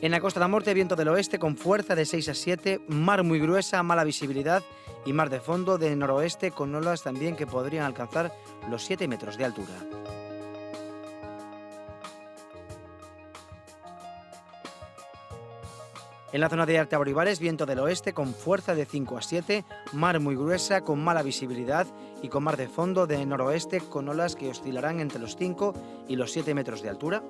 En la Costa da Morte viento del oeste con fuerza de 6 a 7, mar muy gruesa, mala visibilidad y mar de fondo del noroeste con olas también que podrían alcanzar los 7 metros de altura. En la zona de Arte Orivares, viento del oeste con fuerza de 5 a 7, mar muy gruesa con mala visibilidad y con mar de fondo de noroeste con olas que oscilarán entre los 5 y los 7 metros de altura.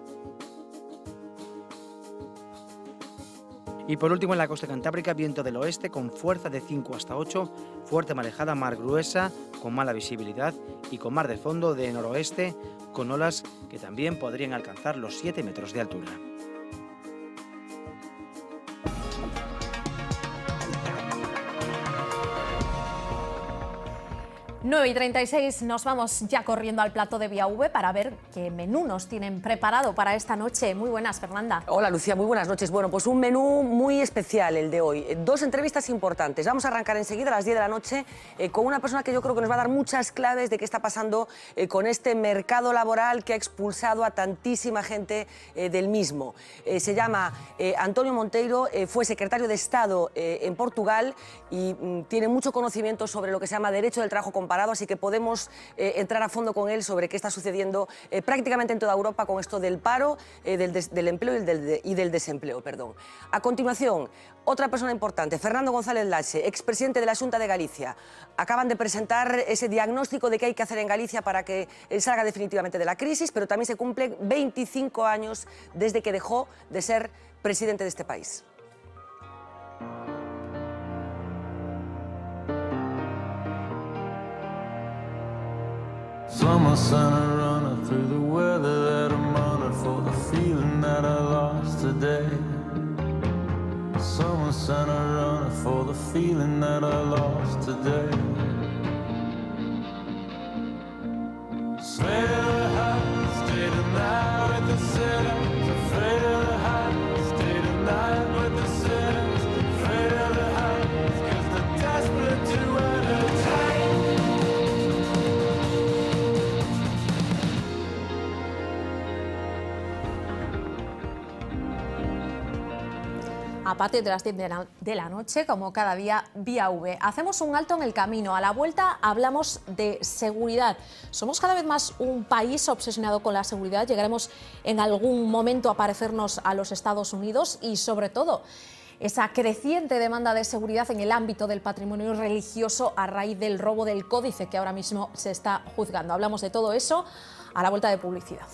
Y por último en la costa cantábrica, viento del oeste con fuerza de 5 hasta 8, fuerte marejada mar gruesa con mala visibilidad y con mar de fondo de noroeste con olas que también podrían alcanzar los 7 metros de altura. 9:36, nos vamos ya corriendo al plato de Vía V para ver qué menú nos tienen preparado para esta noche. Muy buenas, Fernanda. Hola, Lucía, muy buenas noches. Bueno, pues un menú muy especial el de hoy. Dos entrevistas importantes. Vamos a arrancar enseguida a las 10 de la noche con una persona que yo creo que nos va a dar muchas claves de qué está pasando con este mercado laboral que ha expulsado a tantísima gente del mismo. Se llama António Monteiro, fue secretario de Estado en Portugal y tiene mucho conocimiento sobre lo que se llama derecho del trabajo comparado, así que podemos entrar a fondo con él sobre qué está sucediendo prácticamente en toda Europa con esto del paro, del empleo y del desempleo. Perdón. A continuación, otra persona importante, Fernando González Lache, expresidente de la Xunta de Galicia. Acaban de presentar ese diagnóstico de qué hay que hacer en Galicia para que salga definitivamente de la crisis, pero también se cumplen 25 años desde que dejó de ser presidente de este país. Summer sun running through the weather that I'm under for the feeling that I lost today. Summer sun running for the feeling that I lost today. Afraid of the heights, stay tonight with the sinners. Afraid of the heights, stay tonight with the sinners. Afraid of the heights, 'cause they're desperate to entertain. A partir de las 10 de la noche, como cada día, Vía V. Hacemos un alto en el camino. A la vuelta hablamos de seguridad. Somos cada vez más un país obsesionado con la seguridad. Llegaremos en algún momento a parecernos a los Estados Unidos y, sobre todo, esa creciente demanda de seguridad en el ámbito del patrimonio religioso a raíz del robo del códice que ahora mismo se está juzgando. Hablamos de todo eso a la vuelta de publicidad.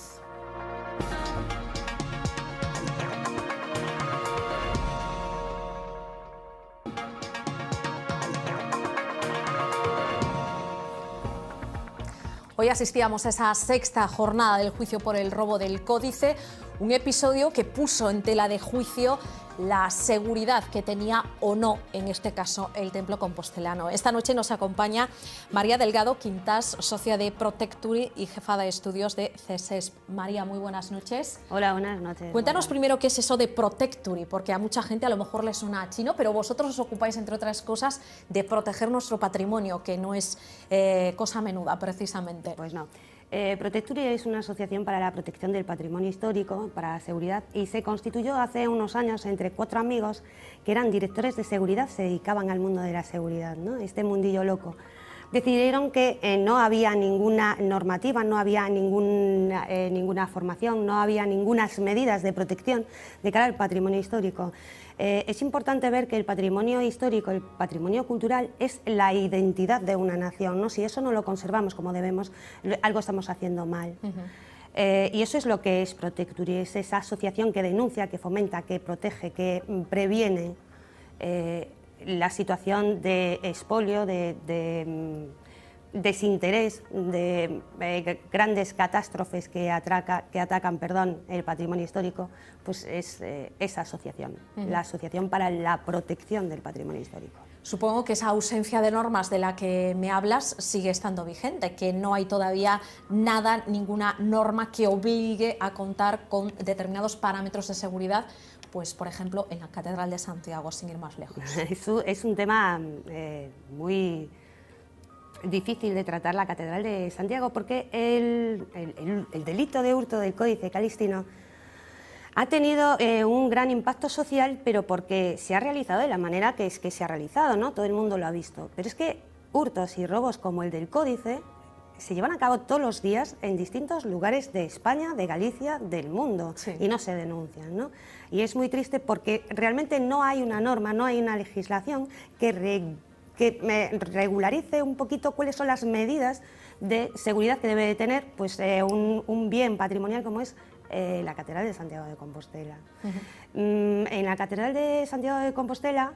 Hoy asistíamos a esa sexta jornada del juicio por el robo del códice, un episodio que puso en tela de juicio la seguridad que tenía o no, en este caso, el templo compostelano. Esta noche nos acompaña María Delgado Quintás, socia de Protectury y jefa de estudios de CESESP. María, muy buenas noches. Hola, buenas noches. Cuéntanos primero qué es eso de Protectury, porque a mucha gente a lo mejor le suena a chino, pero vosotros os ocupáis, entre otras cosas, de proteger nuestro patrimonio, que no es cosa menuda, precisamente. Pues no. Protectury es una asociación para la protección del patrimonio histórico, para la seguridad, y se constituyó hace unos años entre 4 amigos que eran directores de seguridad, se dedicaban al mundo de la seguridad, ¿no? Este mundillo loco. Decidieron que no había ninguna normativa, no había ninguna formación, no había ninguna medidas de protección de cara al patrimonio histórico. Es importante ver que el patrimonio histórico, el patrimonio cultural, es la identidad de una nación, ¿no? Si eso no lo conservamos como debemos, algo estamos haciendo mal. Y eso es lo que es Protectury, es esa asociación que denuncia, que fomenta, que protege, que previene la situación de expolio, de desinterés, de grandes catástrofes que atacan el patrimonio histórico, pues es esa asociación, la Asociación para la Protección del Patrimonio Histórico. Supongo que esa ausencia de normas de la que me hablas sigue estando vigente, que no hay todavía nada, ninguna norma que obligue a contar con determinados parámetros de seguridad, pues por ejemplo en la Catedral de Santiago, sin ir más lejos. Es un tema muy difícil de tratar, la Catedral de Santiago, porque el delito de hurto del Códice Calixtino ha tenido un gran impacto social, pero porque se ha realizado de la manera que se ha realizado, ¿no? Todo el mundo lo ha visto. Pero es que hurtos y robos como el del Códice se llevan a cabo todos los días en distintos lugares de España, de Galicia, del mundo, y no se denuncian, ¿no? Y es muy triste porque realmente no hay una norma, no hay una legislación que regularice un poquito cuáles son las medidas de seguridad que debe de tener pues, un bien patrimonial como es la Catedral de Santiago de Compostela. En la Catedral de Santiago de Compostela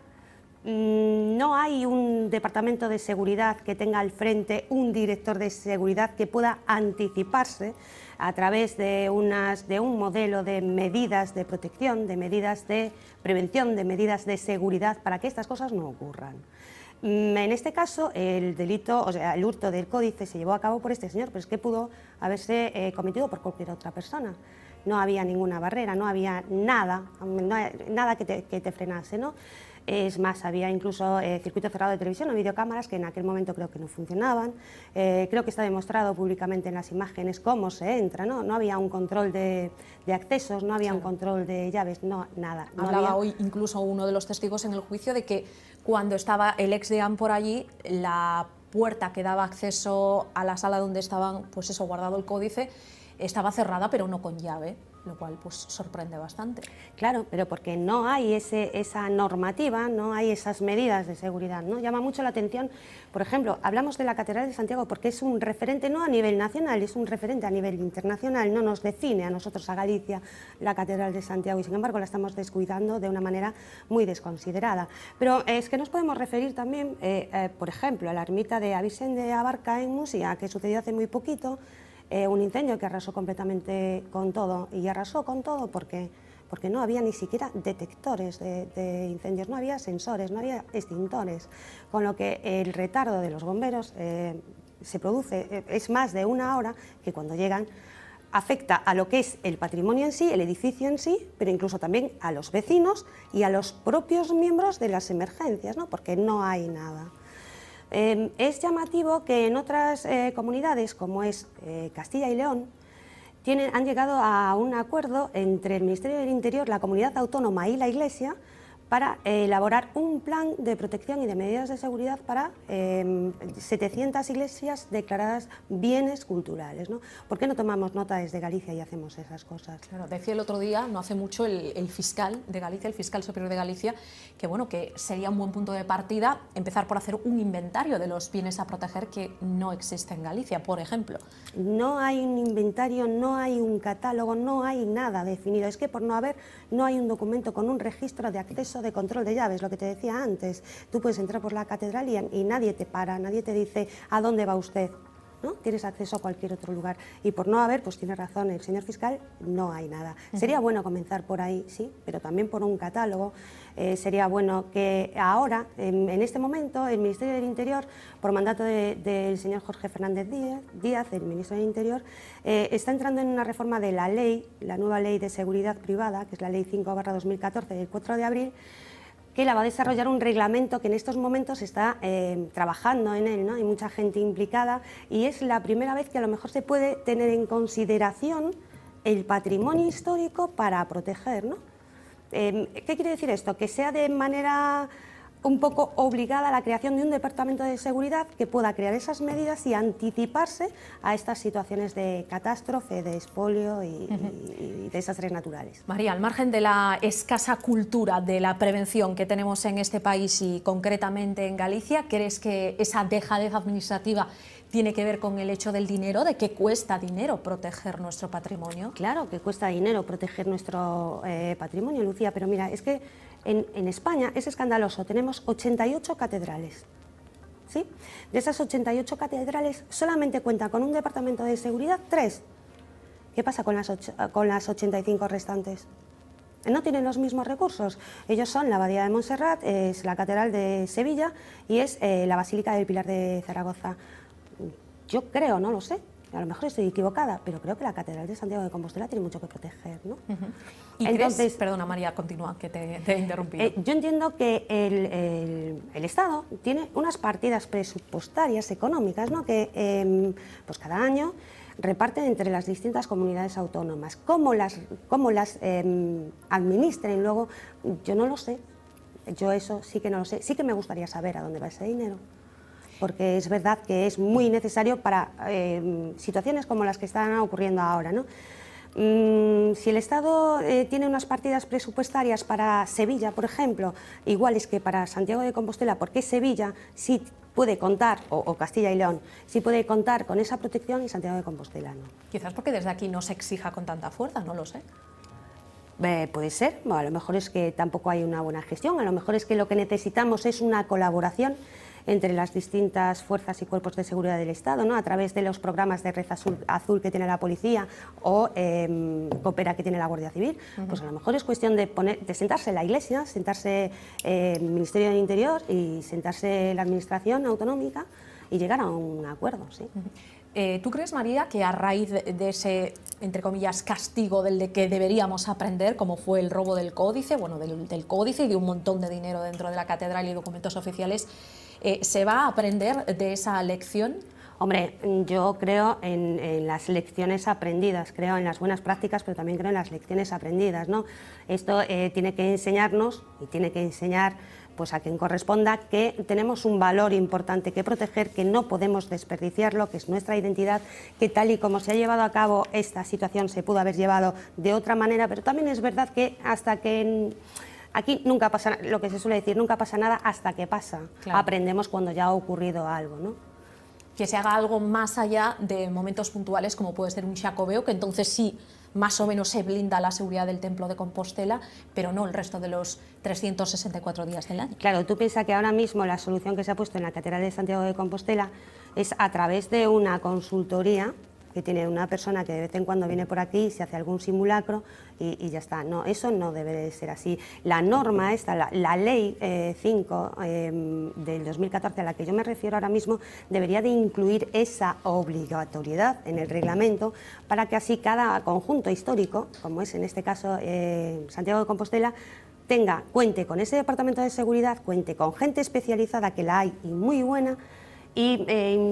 no hay un departamento de seguridad que tenga al frente un director de seguridad que pueda anticiparse a través de un modelo de medidas de protección, de medidas de prevención, de medidas de seguridad para que estas cosas no ocurran. En este caso, el delito, o sea, el hurto del códice se llevó a cabo por este señor, pero es que pudo haberse cometido por cualquier otra persona. No había ninguna barrera, no había nada, nada que te frenase, ¿no? Es más, había incluso circuito cerrado de televisión o videocámaras que en aquel momento creo que no funcionaban. Creo que está demostrado públicamente en las imágenes cómo se entra, ¿no? No había un control de accesos, no había un control de llaves, no, nada. No Hablaba había... hoy incluso uno de los testigos en el juicio de que cuando estaba el ex deán por allí, la puerta que daba acceso a la sala donde estaban, pues eso, guardado el códice, estaba cerrada pero no con llave, lo cual pues sorprende bastante. Claro, pero porque no hay esa normativa, no hay esas medidas de seguridad, ¿no? Llama mucho la atención, por ejemplo, hablamos de la Catedral de Santiago porque es un referente no a nivel nacional, es un referente a nivel internacional, no nos define a nosotros, a Galicia, la Catedral de Santiago, y sin embargo la estamos descuidando de una manera muy desconsiderada. Pero es que nos podemos referir también, por ejemplo, a la ermita de Avisen de Abarca en Musia, que sucedió hace muy poquito, un incendio que arrasó completamente con todo, y arrasó con todo porque no había ni siquiera detectores de incendios, no había sensores, no había extintores, con lo que el retardo de los bomberos se produce, es más de una hora que cuando llegan afecta a lo que es el patrimonio en sí, el edificio en sí, pero incluso también a los vecinos y a los propios miembros de las emergencias, ¿no? Porque no hay nada. Es llamativo que en otras comunidades, como es Castilla y León, han llegado a un acuerdo entre el Ministerio del Interior, la Comunidad Autónoma y la Iglesia para elaborar un plan de protección y de medidas de seguridad para 700 iglesias declaradas bienes culturales, ¿no? ¿Por qué no tomamos nota desde Galicia y hacemos esas cosas? Claro, decía el otro día, no hace mucho, el fiscal de Galicia, el fiscal superior de Galicia, que bueno, que sería un buen punto de partida empezar por hacer un inventario de los bienes a proteger que no existe en Galicia, por ejemplo. No hay un inventario, no hay un catálogo, no hay nada definido. Es que por no hay un documento con un registro de acceso, de control de llaves, lo que te decía antes. Tú puedes entrar por la catedral y nadie te para, nadie te dice a dónde va usted, ¿no? Tienes acceso a cualquier otro lugar. Y por no haber, pues tiene razón el señor fiscal, no hay nada. Sería bueno comenzar por ahí, sí, pero también por un catálogo. Sería bueno que ahora, en este momento, el Ministerio del Interior, por mandato del señor Jorge Fernández Díaz, el ministro del Interior, está entrando en una reforma de la ley, la nueva ley de seguridad privada, que es la ley 5/2014 del 4 de abril, que la va a desarrollar un reglamento que en estos momentos está trabajando en él, ¿no? Hay mucha gente implicada y es la primera vez que a lo mejor se puede tener en consideración el patrimonio histórico para proteger, ¿no? ¿Qué quiere decir esto? Que sea de manera un poco obligada la creación de un departamento de seguridad que pueda crear esas medidas y anticiparse a estas situaciones de catástrofe, de expolio y desastres naturales. María, al margen de la escasa cultura de la prevención que tenemos en este país y concretamente en Galicia, ¿crees que esa dejadez administrativa tiene que ver con el hecho del dinero, de que cuesta dinero proteger nuestro patrimonio? Claro que cuesta dinero proteger nuestro patrimonio, Lucía, pero mira, es que en España es escandaloso, tenemos 88 catedrales, ¿sí? De esas 88 catedrales solamente cuentan con un departamento de seguridad 3. ¿Qué pasa con las 85 restantes? No tienen los mismos recursos. Ellos son la Abadía de Montserrat, es la Catedral de Sevilla y es la Basílica del Pilar de Zaragoza. Yo creo, no lo sé, a lo mejor estoy equivocada, pero creo que la Catedral de Santiago de Compostela tiene mucho que proteger, ¿no? ¿Y entonces, perdona María, continúa, que te he interrumpido? Yo entiendo que el Estado tiene unas partidas presupuestarias económicas, ¿no? Que pues cada año reparten entre las distintas comunidades autónomas. ¿Cómo las administren luego? Yo no lo sé. Yo eso sí que no lo sé. Sí que me gustaría saber a dónde va ese dinero, porque es verdad que es muy necesario para situaciones como las que están ocurriendo ahora, ¿no? Si el Estado tiene unas partidas presupuestarias para Sevilla, por ejemplo, iguales que para Santiago de Compostela, ¿por qué Sevilla sí puede contar, o Castilla y León, sí puede contar con esa protección y Santiago de Compostela no? Quizás porque desde aquí no se exija con tanta fuerza, no lo sé. Puede ser, bueno, a lo mejor es que tampoco hay una buena gestión, a lo mejor es que lo que necesitamos es una colaboración entre las distintas fuerzas y cuerpos de seguridad del Estado, ¿no? A través de los programas de Red Azul que tiene la policía o Coopera que tiene la Guardia Civil. Pues a lo mejor es cuestión de sentarse en la Iglesia, sentarse el Ministerio del Interior y sentarse la Administración autonómica y llegar a un acuerdo, ¿sí? ¿Tú crees, María, que a raíz de ese, entre comillas, castigo del que deberíamos aprender, como fue el robo del códice, bueno, del códice y de un montón de dinero dentro de la catedral y documentos oficiales, se va a aprender de esa lección? Hombre, yo creo en las lecciones aprendidas, creo en las buenas prácticas, pero también creo en las lecciones aprendidas, ¿no? Esto tiene que enseñarnos y tiene que enseñar pues a quien corresponda que tenemos un valor importante que proteger, que no podemos desperdiciarlo, que es nuestra identidad, que tal y como se ha llevado a cabo esta situación se pudo haber llevado de otra manera, pero también es verdad que hasta que... Aquí nunca pasa, lo que se suele decir, nunca pasa nada hasta que pasa. Claro. Aprendemos cuando ya ha ocurrido algo, ¿no? Que se haga algo más allá de momentos puntuales como puede ser un Xacobeo, que entonces sí, más o menos se blinda la seguridad del Templo de Compostela, pero no el resto de los 364 días del año. Claro, tú piensas que ahora mismo la solución que se ha puesto en la Catedral de Santiago de Compostela es a través de una consultoría que tiene una persona que de vez en cuando viene por aquí y se hace algún simulacro y ya está. No, eso no debe de ser así. La norma esta, la ley 5 del 2014 a la que yo me refiero ahora mismo, debería de incluir esa obligatoriedad en el reglamento para que así cada conjunto histórico, como es en este caso Santiago de Compostela, cuente con ese departamento de seguridad, cuente con gente especializada, que la hay y muy buena, y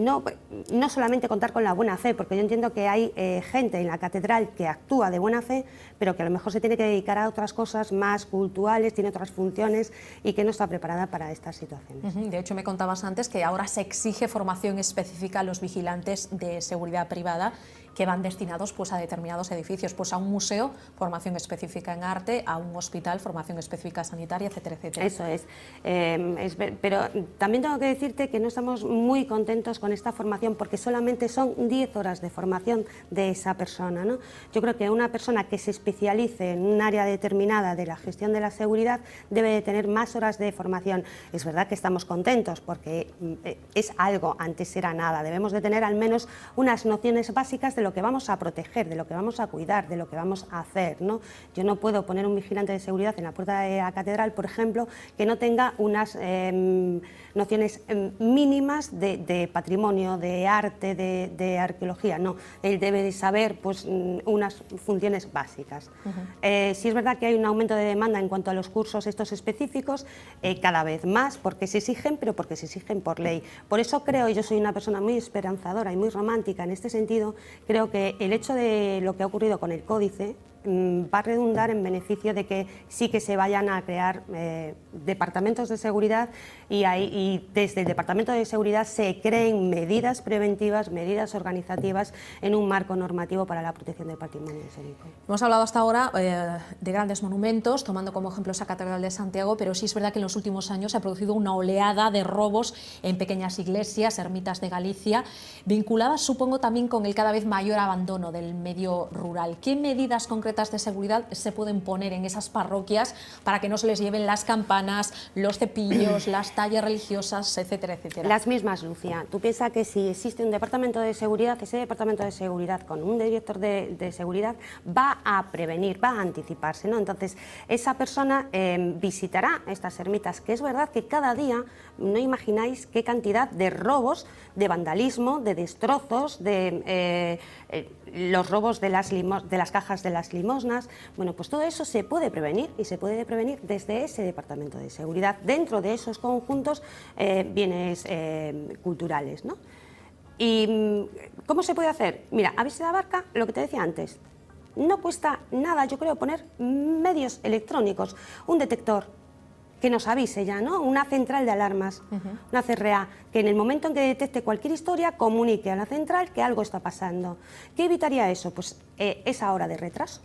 no solamente contar con la buena fe, porque yo entiendo que hay gente en la catedral que actúa de buena fe, pero que a lo mejor se tiene que dedicar a otras cosas más cultuales, tiene otras funciones y que no está preparada para estas situaciones. De hecho, me contabas antes que ahora se exige formación específica a los vigilantes de seguridad privada que van destinados pues, a determinados edificios, pues a un museo, formación específica en arte, a un hospital, formación específica sanitaria, etcétera, etcétera. Eso es. Pero también tengo que decirte que no estamos muy contentos con esta formación porque solamente son 10 horas de formación de esa persona, ¿no? Yo creo que una persona que se especialice en un área determinada de la gestión de la seguridad debe de tener más horas de formación. Es verdad que estamos contentos porque es algo, antes era nada. Debemos de tener al menos unas nociones básicas de lo que vamos a proteger, de lo que vamos a cuidar, de lo que vamos a hacer, ¿no? Yo no puedo poner un vigilante de seguridad en la puerta de la catedral, por ejemplo, que no tenga unas nociones mínimas de patrimonio, de arte, de arqueología, no. Él debe de saber pues, unas funciones básicas. Sí es verdad que hay un aumento de demanda en cuanto a los cursos estos específicos, cada vez más, porque se exigen, pero porque se exigen por ley. Por eso creo, y yo soy una persona muy esperanzadora y muy romántica en este sentido, creo que el hecho de lo que ha ocurrido con el códice va a redundar en beneficio de que sí que se vayan a crear departamentos de seguridad y desde el Departamento de Seguridad se creen medidas preventivas, medidas organizativas en un marco normativo para la protección del patrimonio histórico. Hemos hablado hasta ahora de grandes monumentos, tomando como ejemplo esa Catedral de Santiago, pero sí es verdad que en los últimos años se ha producido una oleada de robos en pequeñas iglesias, ermitas de Galicia, vinculadas supongo también con el cada vez mayor abandono del medio rural. ¿Qué medidas concretas de seguridad se pueden poner en esas parroquias para que no se les lleven las campanas, los cepillos, las tallas religiosas, etcétera, etcétera? Las mismas, Lucía. Tú piensas que si existe un departamento de seguridad, ese departamento de seguridad con un director de seguridad va a prevenir, va a anticiparse, ¿no? Entonces, esa persona visitará estas ermitas, que es verdad que cada día no imagináis qué cantidad de robos, de vandalismo, de destrozos, de los robos de las cajas de las limosnas. Bueno, pues todo eso se puede prevenir y se puede prevenir desde ese departamento de seguridad, dentro de esos conjuntos bienes culturales, ¿no? ¿Y cómo se puede hacer? Mira, a Viseda Barca, lo que te decía antes, no cuesta nada, yo creo, poner medios electrónicos, un detector que nos avise ya, ¿no? Una central de alarmas, una CRA, que en el momento en que detecte cualquier historia comunique a la central que algo está pasando. ¿Qué evitaría eso? Pues esa hora de retraso.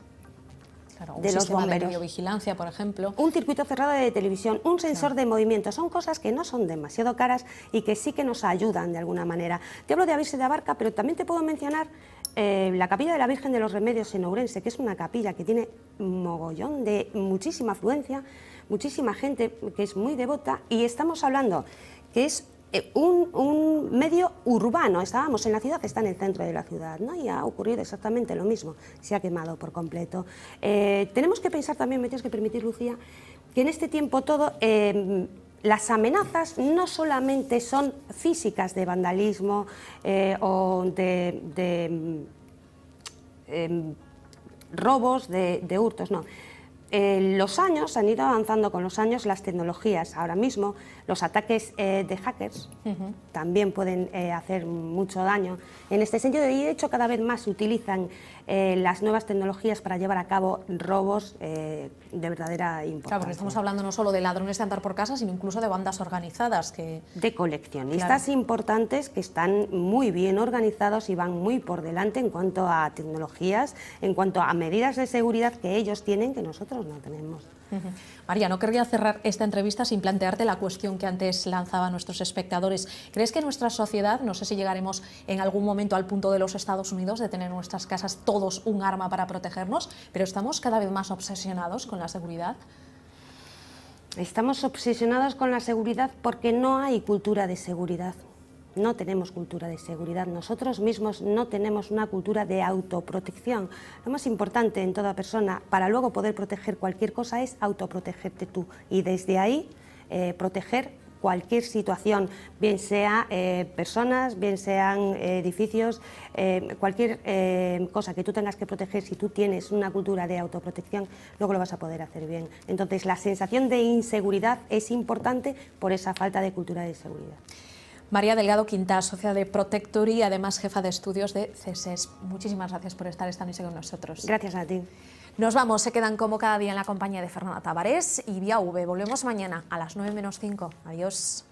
Claro, de los bomberos. De videovigilancia, por ejemplo. Un circuito cerrado de televisión, un sensor de movimiento, son cosas que no son demasiado caras y que sí que nos ayudan de alguna manera. Te hablo de Viseda Barca, pero también te puedo mencionar la capilla de la Virgen de los Remedios en Ourense, que es una capilla que tiene mogollón de muchísima afluencia, muchísima gente que es muy devota, y estamos hablando que es un medio urbano. Estábamos en la ciudad, está en el centro de la ciudad, ¿no? Y ha ocurrido exactamente lo mismo, se ha quemado por completo. Tenemos que pensar también, me tienes que permitir, Lucía, que en este tiempo todo, las amenazas no solamente son físicas de vandalismo o de robos, de hurtos, no. Los años han ido avanzando con los años las tecnologías. Ahora mismo los ataques de hackers también pueden hacer mucho daño en este sentido, y de hecho cada vez más se utilizan las nuevas tecnologías para llevar a cabo robos de verdadera importancia. Claro, porque estamos hablando no solo de ladrones de andar por casa, sino incluso de bandas organizadas. De coleccionistas importantes que están muy bien organizados y van muy por delante en cuanto a tecnologías, en cuanto a medidas de seguridad que ellos tienen que nosotros no tenemos. María, no querría cerrar esta entrevista sin plantearte la cuestión que antes lanzaba a nuestros espectadores. ¿Crees que nuestra sociedad, no sé si llegaremos en algún momento al punto de los Estados Unidos, de tener en nuestras casas todos un arma para protegernos, pero estamos cada vez más obsesionados con la seguridad? Estamos obsesionados con la seguridad porque no hay cultura de seguridad. No tenemos cultura de seguridad, nosotros mismos no tenemos una cultura de autoprotección. Lo más importante en toda persona para luego poder proteger cualquier cosa es autoprotegerte tú, y desde ahí proteger cualquier situación, bien sea personas, bien sean edificios, cualquier cosa que tú tengas que proteger. Si tú tienes una cultura de autoprotección, luego lo vas a poder hacer bien. Entonces la sensación de inseguridad es importante por esa falta de cultura de seguridad. María Delgado Quintás, socia de Protectory y además jefa de estudios de CSES. Muchísimas gracias por estar esta noche con nosotros. Gracias a ti. Nos vamos, se quedan como cada día en la compañía de Fernanda Tavares y Vía V. Volvemos mañana a las 9 menos 5. Adiós.